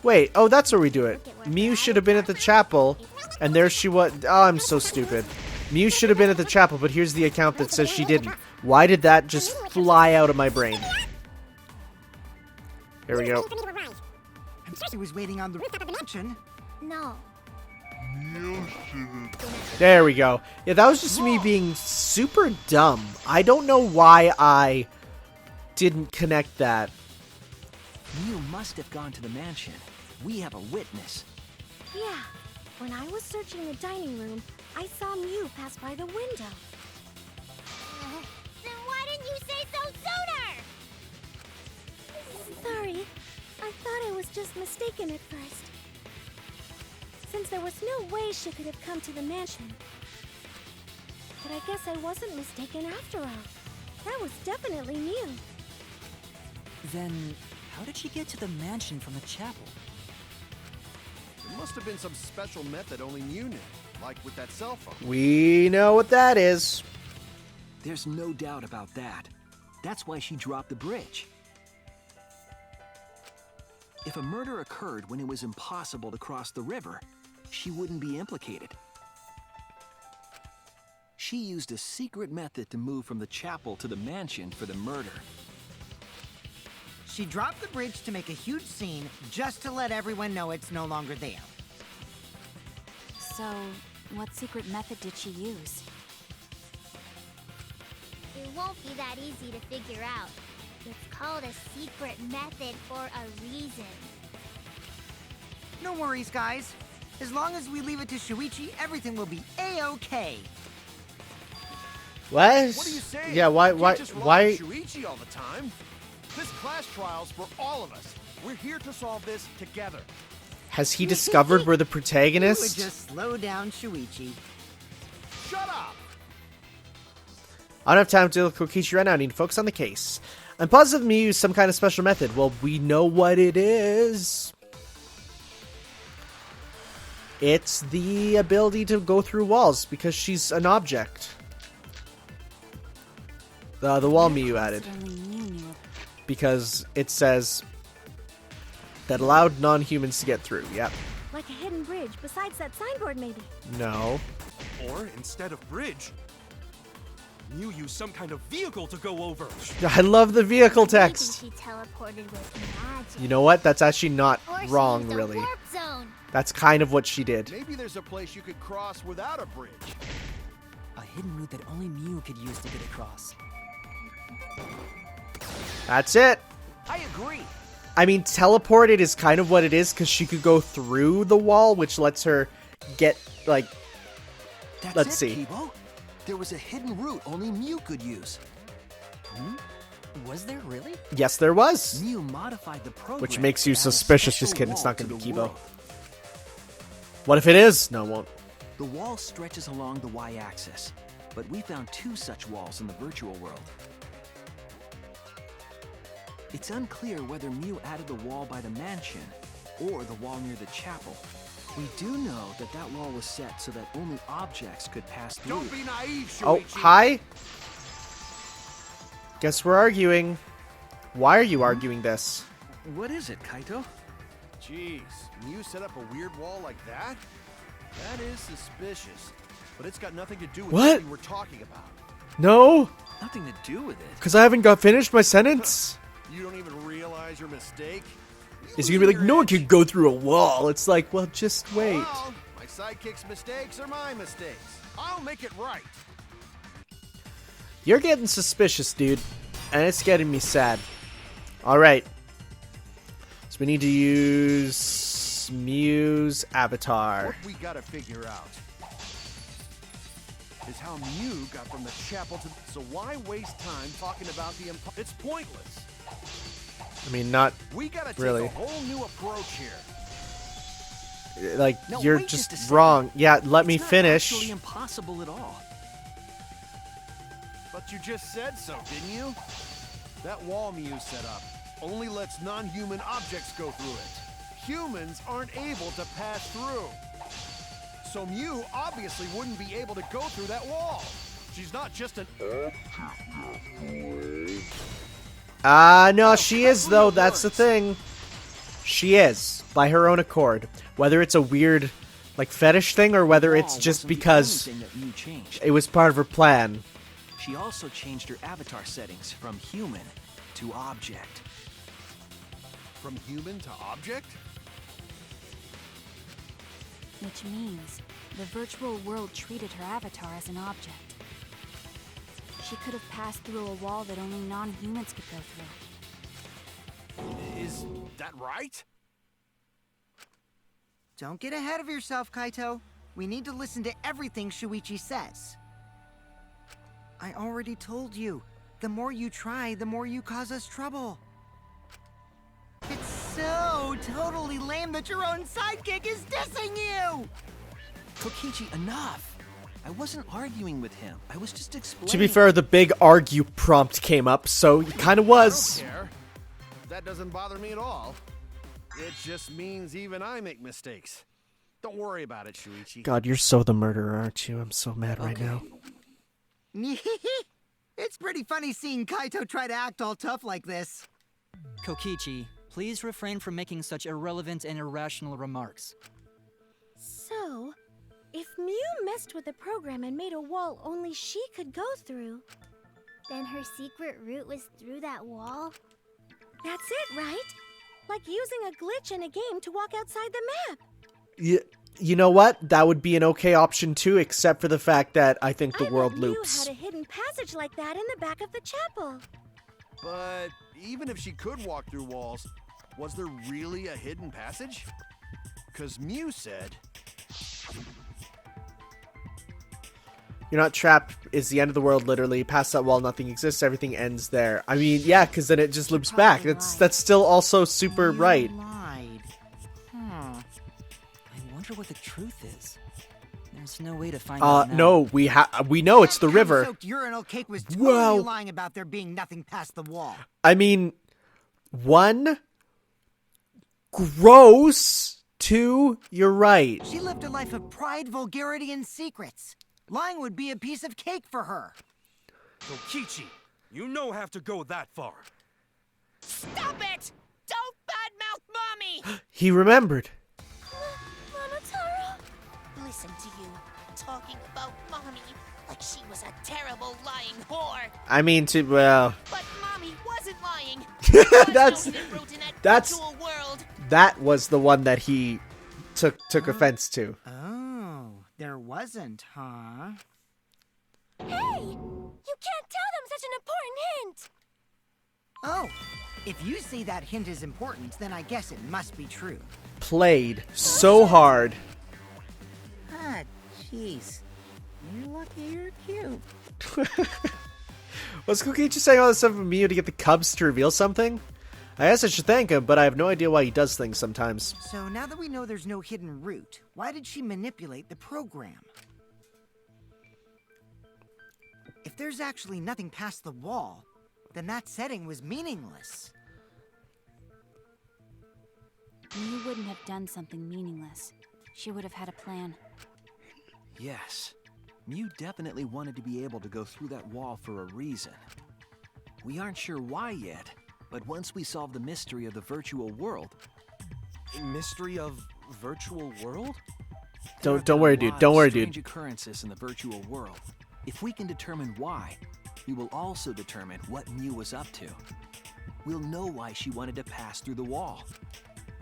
Wait, oh, that's where we do it. Mew should have been at the chapel, and there she was. Oh, I'm so stupid. Mew should have been at the chapel, but here's the account that says she didn't. Why did that just fly out of my brain? Here we go. I'm sure she was waiting on the rooftop of the mansion. No. There we go. Yeah, that was just me being super dumb. I don't know why I didn't connect that. Mew must have gone to the mansion. We have a witness. Yeah. When I was searching the dining room, I saw Mew pass by the window. Then why didn't you say so sooner? Sorry. I thought I was just mistaken at first. since there was no way she could have come to the mansion. But I guess I wasn't mistaken after all. That was definitely Mew. Then, how did she get to the mansion from the chapel? There must have been some special method only Mew knew, like with that cell phone. We know what that is. There's no doubt about that. That's why she dropped the bridge. If a murder occurred when it was impossible to cross the river, she wouldn't be implicated. She used a secret method to move from the chapel to the mansion for the murder. She dropped the bridge to make a huge scene just to let everyone know it's no longer there. So, what secret method did she use? It won't be that easy to figure out. It's called a secret method for a reason. No worries, guys. As long as we leave it to Shuichi, everything will be A-okay. What? What are you saying? Yeah, why? You can't just rely Why? on Shuichi all the time. This class trial's for all of us. We're here to solve this together. Has he discovered we're the You would protagonist? just slow down Shuichi. Shut up! I don't have time to look Kokichi right now. I need to focus on the case. I'm positive Mew used some kind of special method. Well, we know what it is. It's the ability to go through walls because she's an object. The wall Mew added. Only Mew knew. Because it says that allowed non-humans to get through. Yep. Like a hidden bridge besides that signboard, maybe. No. Or, instead of bridge, Mew used some kind of vehicle to go over. I love the vehicle text. Maybe she teleported with magic. You know what? That's actually not Or she wrong, used a really. warp zone. That's kind of what she did. Maybe there's a place you could cross without a bridge. A hidden route that only Mew could use to get across. That's it. I agree. I mean, teleported is kind of what it is because she could go through the wall, which lets her get, like, That's let's it, see. Kibo. There was a hidden route only Mew could use. Was there really? Yes, there was. Mew modified the program. Which makes you to add a suspicious. special Just kidding. It's wall not going to be the Kibo. world. What if it is? No, it won't. The wall stretches along the y-axis, but we found 2 such walls in the virtual world. It's unclear whether Mew added the wall by the mansion or the wall near the chapel. We do know that that wall was set so that only objects could pass through. Don't be naive, Shuichi. Oh, hi. Guess we're arguing. Why are you arguing this? What is it, Kaito? Jeez, Mew set up a weird wall like that? That is suspicious. But it's got nothing to do with What? we were talking about. No, Nothing to do with it. because I haven't got finished my sentence. You don't even realize your mistake? Is he gonna be like, no one can go through a wall? It's like, well, just wait. Well, my sidekick's mistakes are my mistakes. I'll make it right. You're getting suspicious, dude, and it's getting me sad. All right, so we need to use Mew's avatar. What we gotta figure out is how Mew got from the chapel to... So why waste time talking about the It's pointless. I mean, not We gotta take really. a whole new approach here. like No, you're wait just just a second. wrong. Yeah, let me It's not finish. actually impossible at all. But you just said so, didn't you? That wall Mew set up only lets non-human objects go through it. Humans aren't able to pass through. So Mew obviously wouldn't be able to go through that wall. She's not just an... No, she is, though. That's the thing. She is, by her own accord. Whether it's a weird, like, fetish thing or whether it's Wall just wasn't the because only thing that Mew changed. it was part of her plan. She also changed her avatar settings from human to object. From human to object? Which means the virtual world treated her avatar as an object. She could have passed through a wall that only non-humans could go through. Is that right? Don't get ahead of yourself, Kaito. We need to listen to everything Shuichi says. I already told you. The more you try, the more you cause us trouble. It's so totally lame that your own sidekick is dissing you! Kokichi, enough! I wasn't arguing with him. I was just explaining. To be fair, the big argue prompt came up, so it kind of was. I don't care. That doesn't bother me at all. It just means even I make mistakes. Don't worry about it, Shuichi. God, you're so the murderer, aren't you? I'm so mad right now. It's pretty funny seeing Kaito try to act all tough like this. Kokichi, please refrain from making such irrelevant and irrational remarks. So, if Mew messed with the program and made a wall only she could go through, Then her secret route was through that wall? that's it, right? Like using a glitch in a game to walk outside the map. You know what? That would be an okay option too, except for the fact that I think the world Mew loops. had a hidden passage like that in the back of the chapel. But even if she could walk through walls, was there really a hidden passage? Because Mew said... You're not trapped is the end of the world, literally. Past that wall, nothing exists. Everything ends there. I mean, yeah, because then it just loops back. That's still also super right. Lied. I wonder what the truth is. There's no way to find out now. No, we know it's the river. Soaked urinal cake was totally lying about there being nothing past the wall. I mean, 1, gross. 2, you're right. She lived a life of pride, vulgarity, and secrets. Lying would be a piece of cake for her. Kokichi, you no have to go that far. Stop it! Don't badmouth Mommy! He remembered. Monotaro? Listen to you, talking about Mommy like she was a terrible lying whore. I mean, well... But Mommy wasn't lying. That's virtual world. that was the one that he took offense to. Oh, there wasn't, huh? Hey! You can't tell them such an important hint! Oh, if you say that hint is important, then I guess it must be true. Played so hard. Ah, jeez. You're lucky you're cute. Was Kokichi saying all this stuff with Mew to get the Cubs to reveal something? I guess I should thank him, but I have no idea why he does things sometimes. So now that we know there's no hidden route, why did she manipulate the program? If there's actually nothing past the wall, then that setting was meaningless. Mew wouldn't have done something meaningless. She would have had a plan. Yes. Mew definitely wanted to be able to go through that wall for a reason. We aren't sure why yet, but once we solve the mystery of the virtual world... Mystery of virtual world? Don't worry, dude. Don't worry, dude. Strange occurrences in the virtual world. If we can determine why, we will also determine what Mew was up to. We'll know why she wanted to pass through the wall.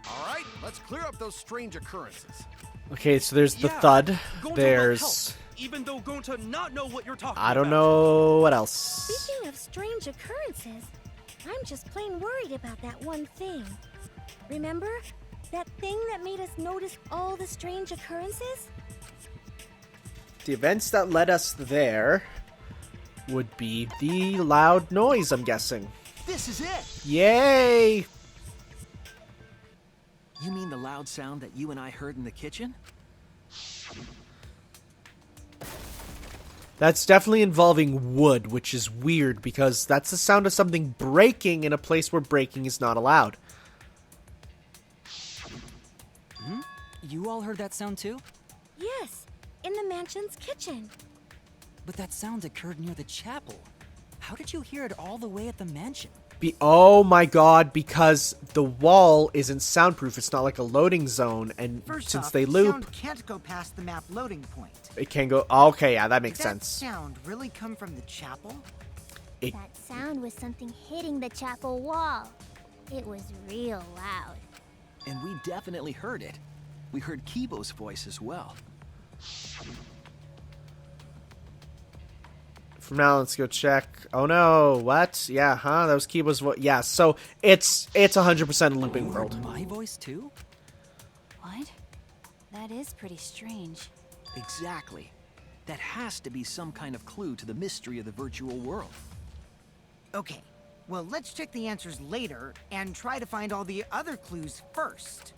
All right, let's clear up those strange occurrences. Okay, so there's the thud. Gonta There's... will help, even though Gonta not know what you're talking I don't about. know what else. Speaking of strange occurrences, I'm just plain worried about that one thing. Remember? That thing that made us notice all the strange occurrences? The events that led us there would be the loud noise, I'm guessing. This is it! Yay! You mean the loud sound that you and I heard in the kitchen? That's definitely involving wood, which is weird because that's the sound of something breaking in a place where breaking is not allowed. You all heard that sound too? Yes, in the mansion's kitchen. But that sound occurred near the chapel. How did you hear it all the way at the mansion? Oh my god, because the wall isn't soundproof. It's not like a loading zone, and First since off, they the loop, sound can't go past the map loading point. it can go... Okay, yeah, that makes Did sense. that sound really come from the chapel? That sound was something hitting the chapel wall. It was real loud. And we definitely heard it. We heard Kibo's voice as well. From now, let's go check. Oh no, what? Yeah, huh? That was Kibo's voice. Yeah, so it's 100% a looping world. My voice too? What? That is pretty strange. Exactly. That has to be some kind of clue to the mystery of the virtual world. Okay, Well, let's check the answers later and try to find all the other clues first.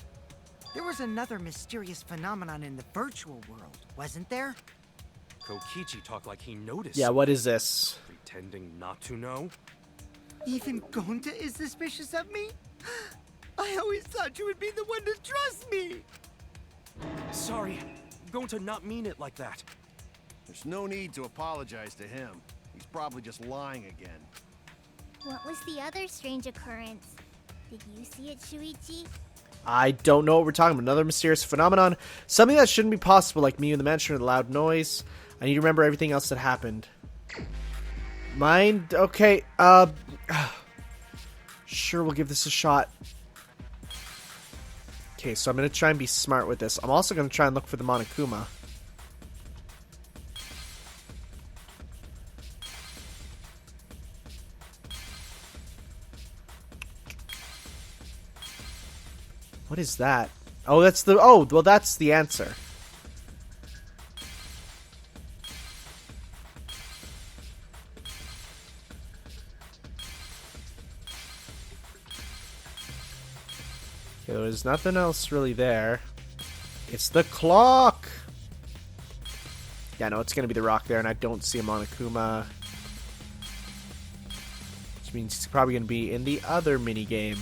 There was another mysterious phenomenon in the virtual world, wasn't there? Kokichi talked like he noticed. Yeah, what is this? Pretending not to know? Even Gonta is suspicious of me? I always thought you would be the one to trust me! Sorry, going to not mean it like that. There's no need to apologize to him. He's probably just lying again. What was the other strange occurrence? Did you see it, Shuichi? I don't know what we're talking about. Another mysterious phenomenon. Something that shouldn't be possible, like me in the mansion or the loud noise. I need to remember everything else that happened. Mind? Okay, sure, we'll give this a shot. Okay, so I'm going to try and be smart with this. I'm also going to try and look for the Monokuma. What is that? Oh, that's the... Oh, well, that's the answer. Okay, there's nothing else really there. It's the clock! Yeah, no, it's gonna be the rock there, and I don't see a Monokuma. Which means it's probably gonna be in the other minigame.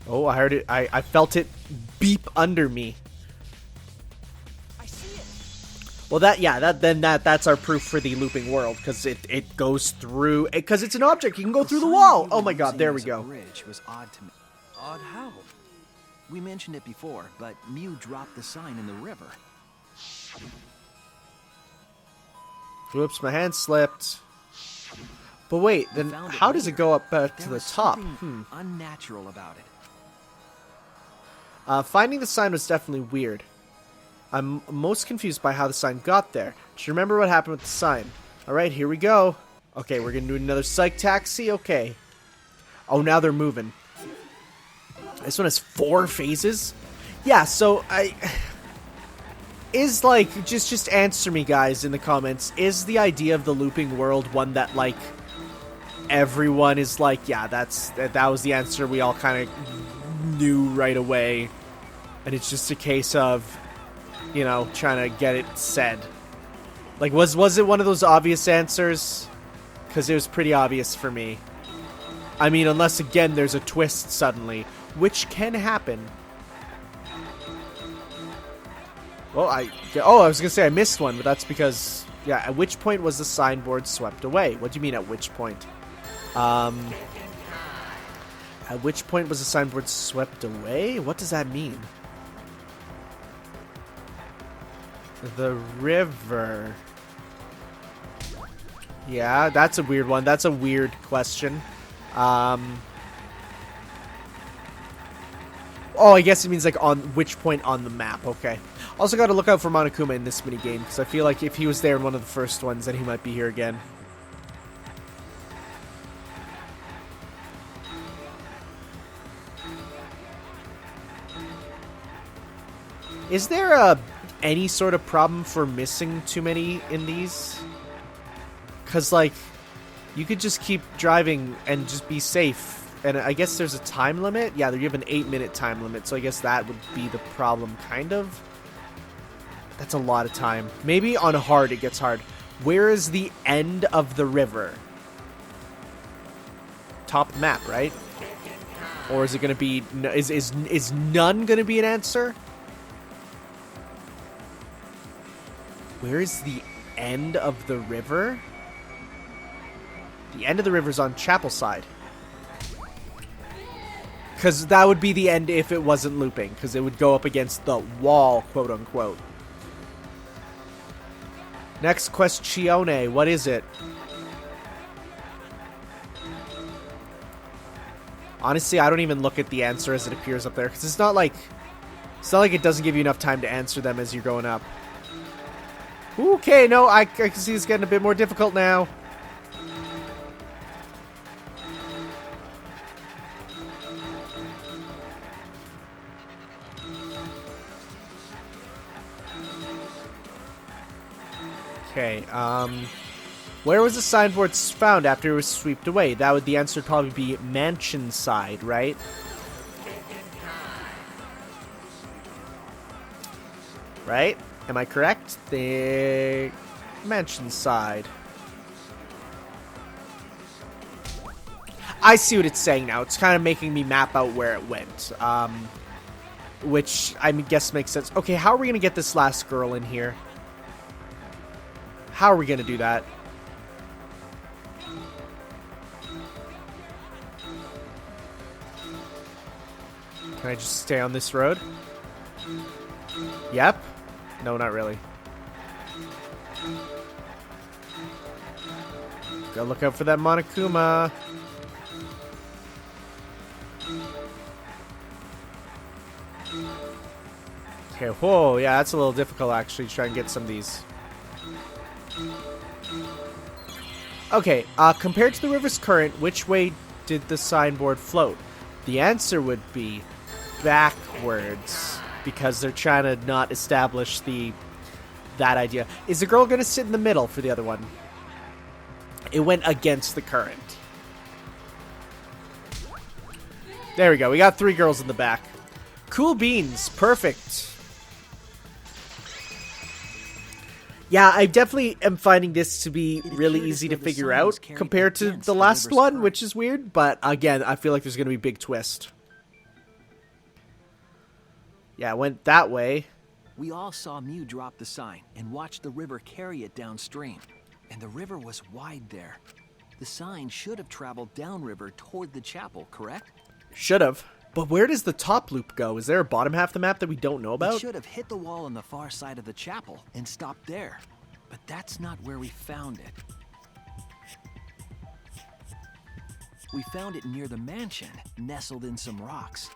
Oh, I heard it. I felt it beep under me. I see it. Well, that's our proof for the looping world, because it goes through, because it's an object. You can go through the wall. Oh my god, there we go. Bridge was odd to me. Odd how? We mentioned it before, but Mew dropped the sign in the river. Whoops, my hand slipped. But wait, then how does it go up to the top? Unnatural about it. Finding the sign was definitely weird. I'm most confused by how the sign got there. Just remember what happened with the sign. Alright, here we go. Okay, we're gonna do another psych taxi. Okay. Oh, now they're moving. This one has 4 phases? Yeah, so is like, just answer me, guys, in the comments. Is the idea of the looping world one that, like, everyone is like, yeah, that was the answer we all kind of knew right away, and it's just a case of, you know, trying to get it said? Like, was it one of those obvious answers? Because it was pretty obvious for me. I mean, unless, again, there's a twist suddenly, which can happen. Well, I was gonna say I missed one, but that's because, yeah, at which point was the signboard swept away? What do you mean, at which point? At which point was the signboard swept away? What does that mean? The river. Yeah, that's a weird one. That's a weird question. Oh, I guess it means, like, on which point on the map. Okay. Also got to look out for Monokuma in this minigame, because I feel like if he was there in one of the first ones, then he might be here again. Is there any sort of problem for missing too many in these? Because, like, you could just keep driving and just be safe. And I guess there's a time limit? Yeah, you have an 8-minute time limit, so I guess that would be the problem, kind of. That's a lot of time. Maybe on hard it gets hard. Where is the end of the river? Top map, right? Or is it going to be... Is none going to be an answer? Where is the end of the river? The end of the river's on Chapel side. Because that would be the end if it wasn't looping. Because it would go up against the wall, quote unquote. Next question. What is it? Honestly, I don't even look at the answer as it appears up there. Because it's not like it doesn't give you enough time to answer them as you're going up. Okay, no, I can see it's getting a bit more difficult now. Okay, Where was the signboard found after it was swept away? That would, the answer would probably be mansion side, right? Right? Am I correct? The mansion side. I see what it's saying now. It's kind of making me map out where it went. Which I guess makes sense. Okay, how are we going to get this last girl in here? How are we going to do that? Can I just stay on this road? Yep. No, not really. Gotta look out for that Monokuma. Okay, whoa, yeah, that's a little difficult actually to try and get some of these. Okay, compared to the river's current, which way did the signboard float? The answer would be backwards, because they're trying to not establish that idea. Is the girl going to sit in the middle for the other one? It went against the current. There we go. We got 3 girls in the back. Cool beans. Perfect. Yeah, I definitely am finding this to be really easy to figure out compared to the last one, which is weird. But again, I feel like there's going to be a big twist. Yeah, it went that way. We all saw Mew drop the sign and watch the river carry it downstream. And the river was wide there. The sign should have traveled downriver toward the chapel, correct? Should have. But where does the top loop go? Is there a bottom half of the map that we don't know about? It should have hit the wall on the far side of the chapel and stopped there. But that's not where we found it. We found it near the mansion, nestled in some rocks.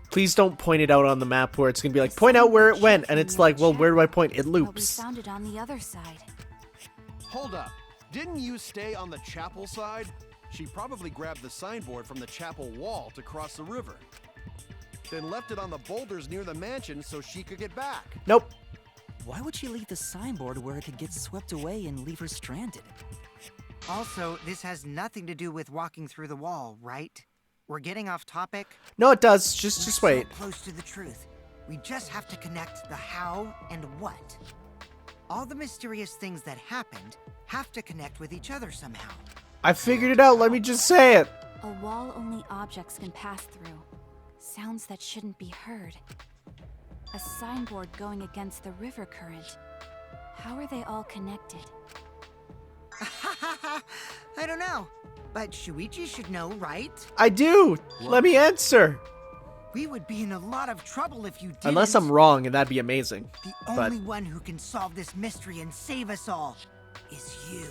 Please don't point it out on the map where it's going to be like, point out where it went. And it's like, well, where do I point? It loops. But we found it on the other side. Hold up. Didn't you stay on the chapel side? She probably grabbed the signboard from the chapel wall to cross the river. Then left it on the boulders near the mansion so she could get back. Nope. Why would she leave the signboard where it could get swept away and leave her stranded? Also, this has nothing to do with walking through the wall, right? We're getting off topic. No, it does. Just wait. So close to the truth. We just have to connect the how and what. All the mysterious things that happened have to connect with each other somehow. I figured it out. Let me just say it. A wall only objects can pass through. Sounds that shouldn't be heard. A signboard going against the river current. How are they all connected? I don't know. But Shuichi should know, right? I do. Let me answer. We would be in a lot of trouble if you didn't. Unless I'm wrong, and that'd be amazing. The only one who can solve this mystery and save us all is you.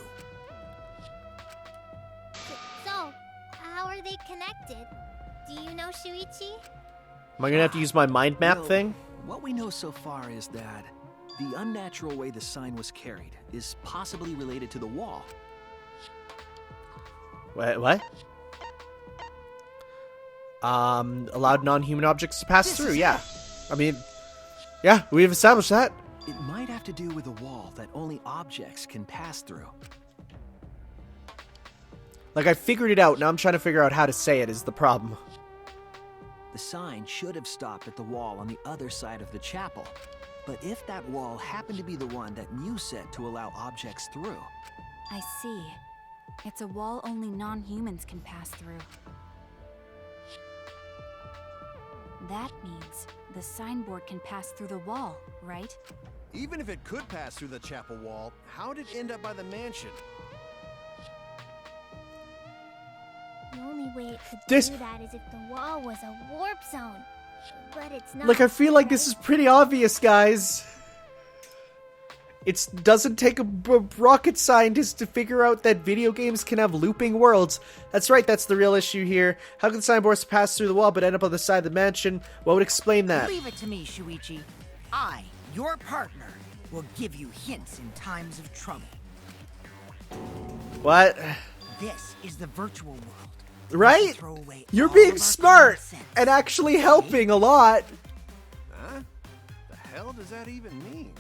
So, how are they connected? Do you know, Shuichi? Am I going to have to use my mind map Well, thing? What we know so far is that the unnatural way the sign was carried is possibly related to the wall. Wait, what? Allowed non-human objects to pass through, yeah. I mean, yeah, we've established that. It might have to do with a wall that only objects can pass through. Like, I figured it out, now I'm trying to figure out how to say it is the problem. The sign should have stopped at the wall on the other side of the chapel. But if that wall happened to be the one that Mew set to allow objects through... I see. It's a wall only non-humans can pass through. That means the signboard can pass through the wall, right? Even if it could pass through the chapel wall, how did it end up by the mansion? The only way it could This- do that is if the wall was a warp zone. But it's not. Like, I feel like this is pretty obvious, guys. It doesn't take a rocket scientist to figure out that video games can have looping worlds. That's right, that's the real issue here. How can signboards pass through the wall but end up on the side of the mansion? What would explain that? Leave it to me, Shuichi. I, your partner, will give you hints in times of trouble. What? This is the virtual world. Right? Throw away You're all being of our smart common sense. and actually helping a lot. Huh? The hell does that even mean?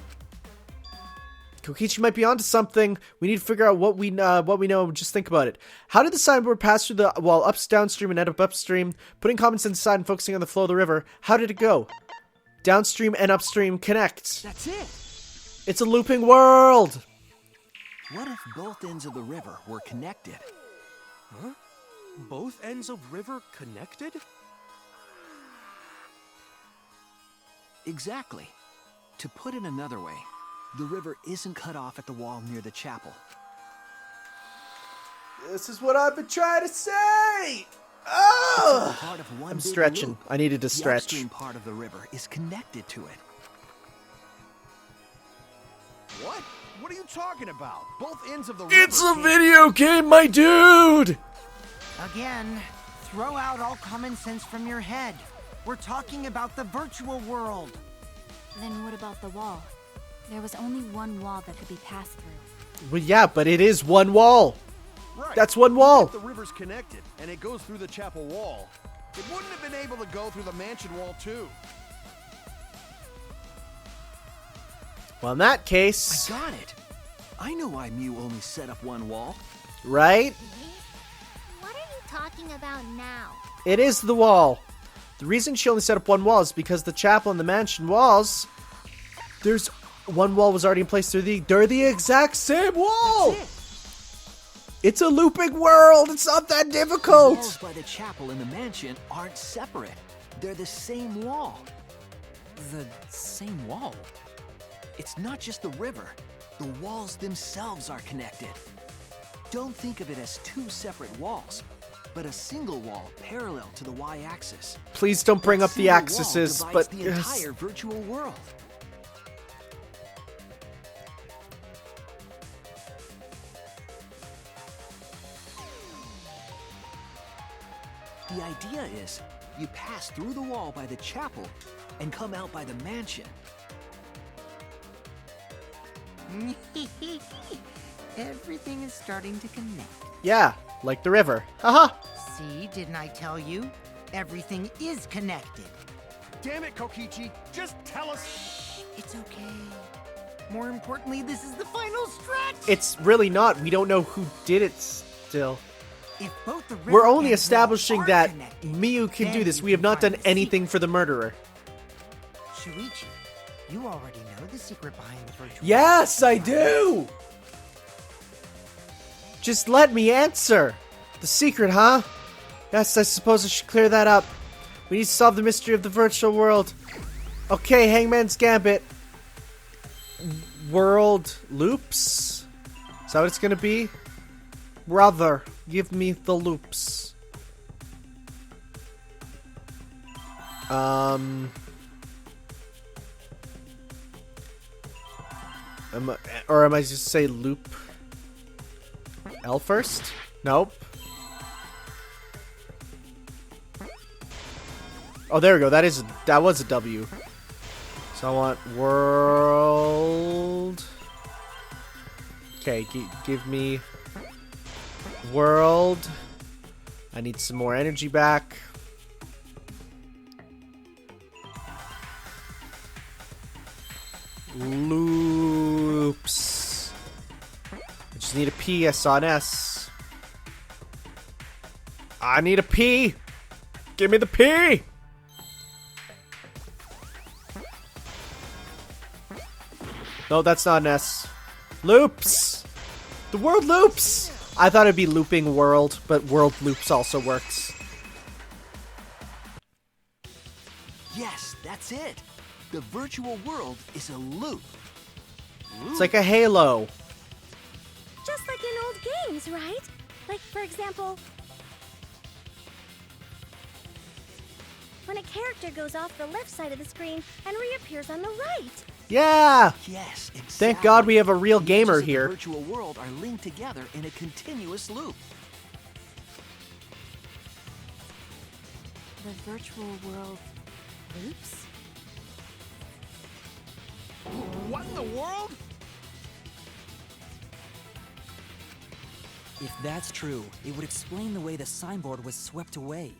Kokichi might be onto something. We need to figure out what we know. Just think about it. How did the signboard pass through the wall downstream and end up upstream? Putting common sense aside and focusing on the flow of the river. How did it go? Downstream and upstream connect. That's it. It's a looping world. What if both ends of the river were connected? Huh? Both ends of river connected? Exactly. To put it another way, the river isn't cut off at the wall near the chapel. This is what I've been trying to say. Oh! Part of one I'm big stretching. loop. I needed to The stretch. upstream part of the river is connected to it. What? What are you talking about? Both ends of the river. It's a video game, my dude! Again, throw out all common sense from your head. We're talking about the virtual world. Then what about the wall? There was only one wall that could be passed through. Well, yeah, but it is one wall. Right. That's one wall. If the river's connected and it goes through the chapel wall, it wouldn't have been able to go through the mansion wall too. Well, in that case, I got it. I know why Mew only set up one wall. right? What are you talking about now? It is the wall. The reason she only set up one wall is because the chapel and the mansion walls, there's one wall was already in place. They're the exact same wall. It's a looping world. It's not that The difficult. walls by the chapel and the mansion aren't separate. They're the same wall. The same wall? It's not just the river. The walls themselves are connected. Don't think of it as two separate walls, but a single wall parallel to the y-axis. Please don't bring up the That single wall axes, divides but the entire virtual world. The idea is, you pass through the wall by the chapel and come out by the mansion. Everything is starting to connect. yeah, like the river. Haha. See, didn't I tell you? Everything is connected. Damn it, Kokichi! Just tell us. It's okay. More importantly, this is the final stretch. It's really not. We don't know who did it still. If both the river We're only and wall establishing are that connected, Miyu can then do this. you We have can not find done the anything secret. for the murderer. Shuichi, you already know the secret behind the virtual Yes, world, I right? do! Just let me answer. The secret, huh? Yes, I suppose I should clear that up. We need to solve the mystery of the virtual world. Okay, Hangman's Gambit. World loops? Is that what it's gonna be? Brother, give me the loops. Or am I just say loop L first? Nope. Oh, there we go. That was a W. So I want world. Okay, give me world. I need some more energy back. Loops. I just need a P. I saw an S. I need a P. Give me the P. No, that's not an S. Loops. The world loops. I thought it'd be looping world, but world loops also works. Yes, that's it. The virtual world is a loop. It's like a Halo. Just like in old games, right? Like, for example, when a character goes off the left side of the screen and reappears on the right. Yeah. Yes, exactly. Thank God we have a real The gamer edges of the here. virtual world are linked together in a continuous loop. The virtual world loops? What in the world? If that's true, it would explain the way the signboard was swept away.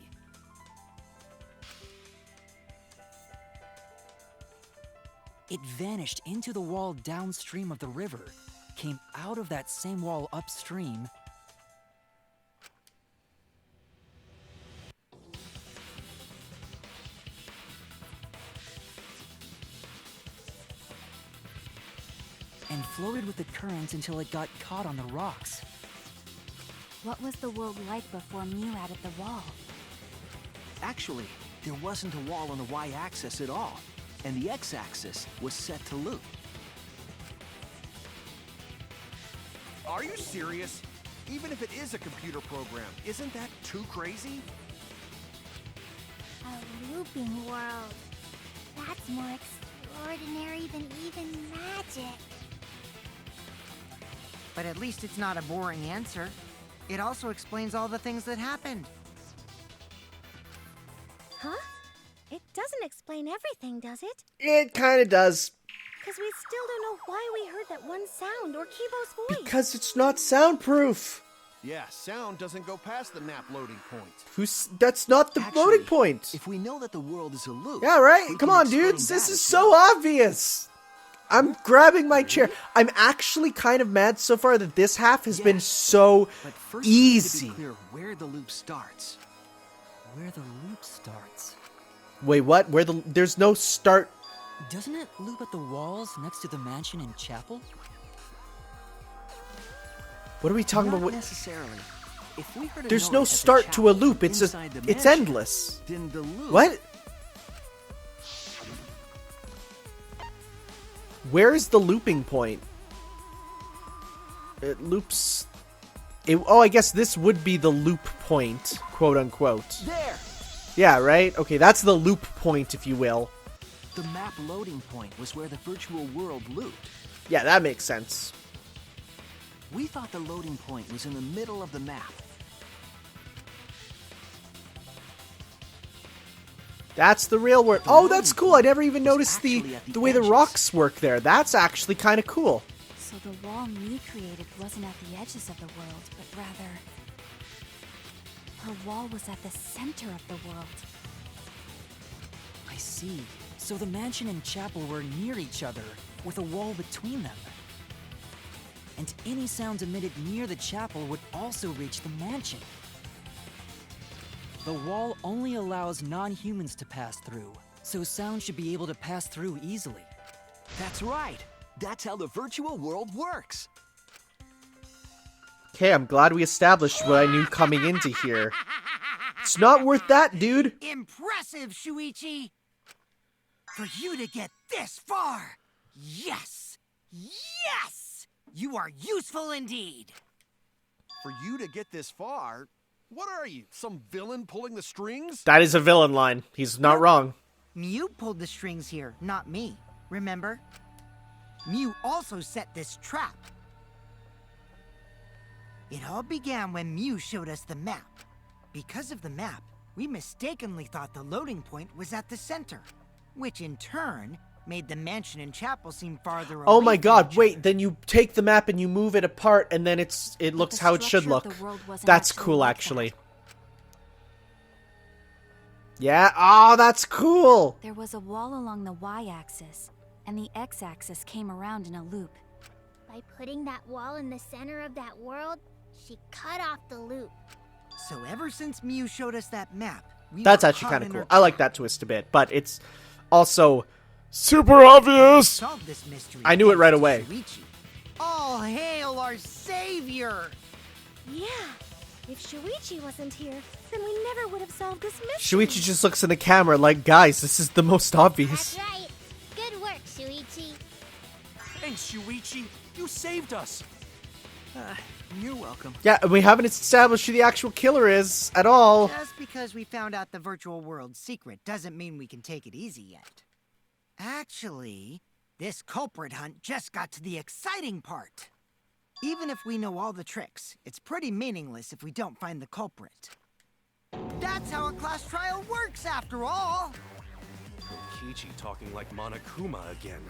It vanished into the wall downstream of the river, came out of that same wall upstream, and floated with the current until it got caught on the rocks. What was the world like before Mew added the wall? Actually, there wasn't a wall on the y-axis at all, and the x-axis was set to loop. Are you serious? Even if it is a computer program, isn't that too crazy? A looping world. That's more extraordinary than even magic. But at least it's not a boring answer. It also explains all the things that happened. Huh? It doesn't explain everything, does it? It kind of does. Because we still don't know why we heard that one sound or Kibo's voice. Because it's not soundproof. Yeah, sound doesn't go past the map loading point. That's not the Actually, loading point. If we know that the world is a loop... Yeah, right? we Come can on, explain dudes. that This is as so well. obvious. I'm grabbing my chair. I'm actually kind of mad so far that this half has been so But first easy. we need to be clear where the loop starts. where the loop starts. Wait, what? There's no start. Doesn't it loop at the walls next to the mansion and chapel? What are we talking Not about? necessarily. If we heard a There's noise no at the start to a chapel loop. from It's inside the it's mansion, endless. Then the loop... What? Where is the looping point? It loops... oh, I guess this would be the loop point, quote unquote. There! Yeah, right? Okay, that's the loop point, if you will. The map loading point was where the virtual world looped. Yeah, that makes sense. We thought the loading point was in the middle of the map. That's the real word. Oh, that's cool. I never even noticed the way the edges. rocks work there. That's actually kind of cool. So the wall Mew created wasn't at the edges of the world, but rather... her wall was at the center of the world. I see. So the mansion and chapel were near each other, with a wall between them. And any sounds emitted near the chapel would also reach the mansion. The wall only allows non-humans to pass through, so sound should be able to pass through easily. That's right. That's how the virtual world works. Okay, I'm glad we established what I knew coming into here. It's not worth that, dude. Impressive, Shuichi! For you to get this far! Yes! Yes! You are useful indeed! For you to get this far, what are you, some villain pulling the strings? That is a villain line. He's not wrong. Mew pulled the strings here, not me. Remember? Mew also set this trap. It all began when Mew showed us the map. Because of the map, we mistakenly thought the loading point was at the center, which in turn made the mansion and chapel seem farther away. Oh my from god, each wait, other. then you take the map and you move it apart and then it looks the how it should structure of look. the world wasn't That's actually cool, like actually. that. Yeah, oh, that's cool. There was a wall along the y-axis, and the x-axis came around in a loop. By putting that wall in the center of that world, she cut off the loop. So ever since Mew showed us that map, we That's were actually caught kind of in cool. her I like trap. that twist a bit, but it's also super obvious. Solve this mystery. I knew it right thanks to away. Shuichi. All hail our savior! Yeah. If Shuichi wasn't here, then we never would have solved this mystery. Shuichi just looks in the camera like, guys, this is the most obvious. That's right. Good work, Shuichi. Thanks, Shuichi. You saved us. You're welcome. Yeah, and we haven't established who the actual killer is at all. Just because we found out the virtual world's secret doesn't mean we can take it easy yet. Actually, this culprit hunt just got to the exciting part. Even if we know all the tricks, it's pretty meaningless if we don't find the culprit. That's how a class trial works, after all! Kokichi talking like Monokuma again.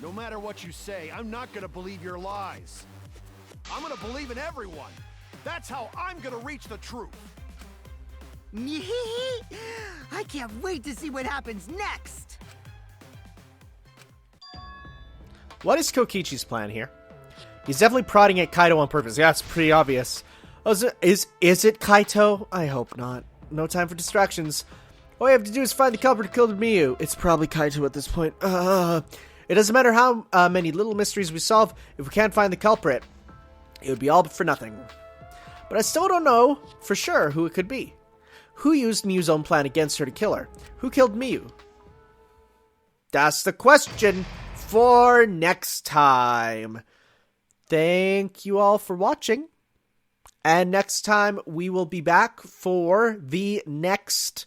No matter what you say, I'm not gonna believe your lies. I'm gonna believe in everyone. That's how I'm gonna reach the truth. I can't wait to see what happens next! What is Kokichi's plan here? He's definitely prodding at Kaito on purpose. Yeah, it's pretty obvious. Oh, is it Kaito? I hope not. No time for distractions. All we have to do is find the culprit who killed Miyu. It's probably Kaito at this point. It doesn't matter how many little mysteries we solve, if we can't find the culprit, it would be all for nothing. But I still don't know for sure who it could be. Who used Miyu's own plan against her to kill her? Who killed Miyu? That's the question for next time. Thank you all for watching. And next time we will be back for the next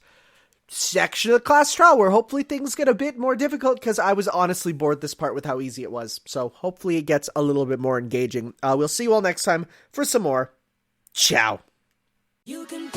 section of the class trial, where hopefully things get a bit more difficult, because I was honestly bored this part with how easy it was. So hopefully it gets a little bit more engaging. We'll see you all next time for some more. Ciao. You can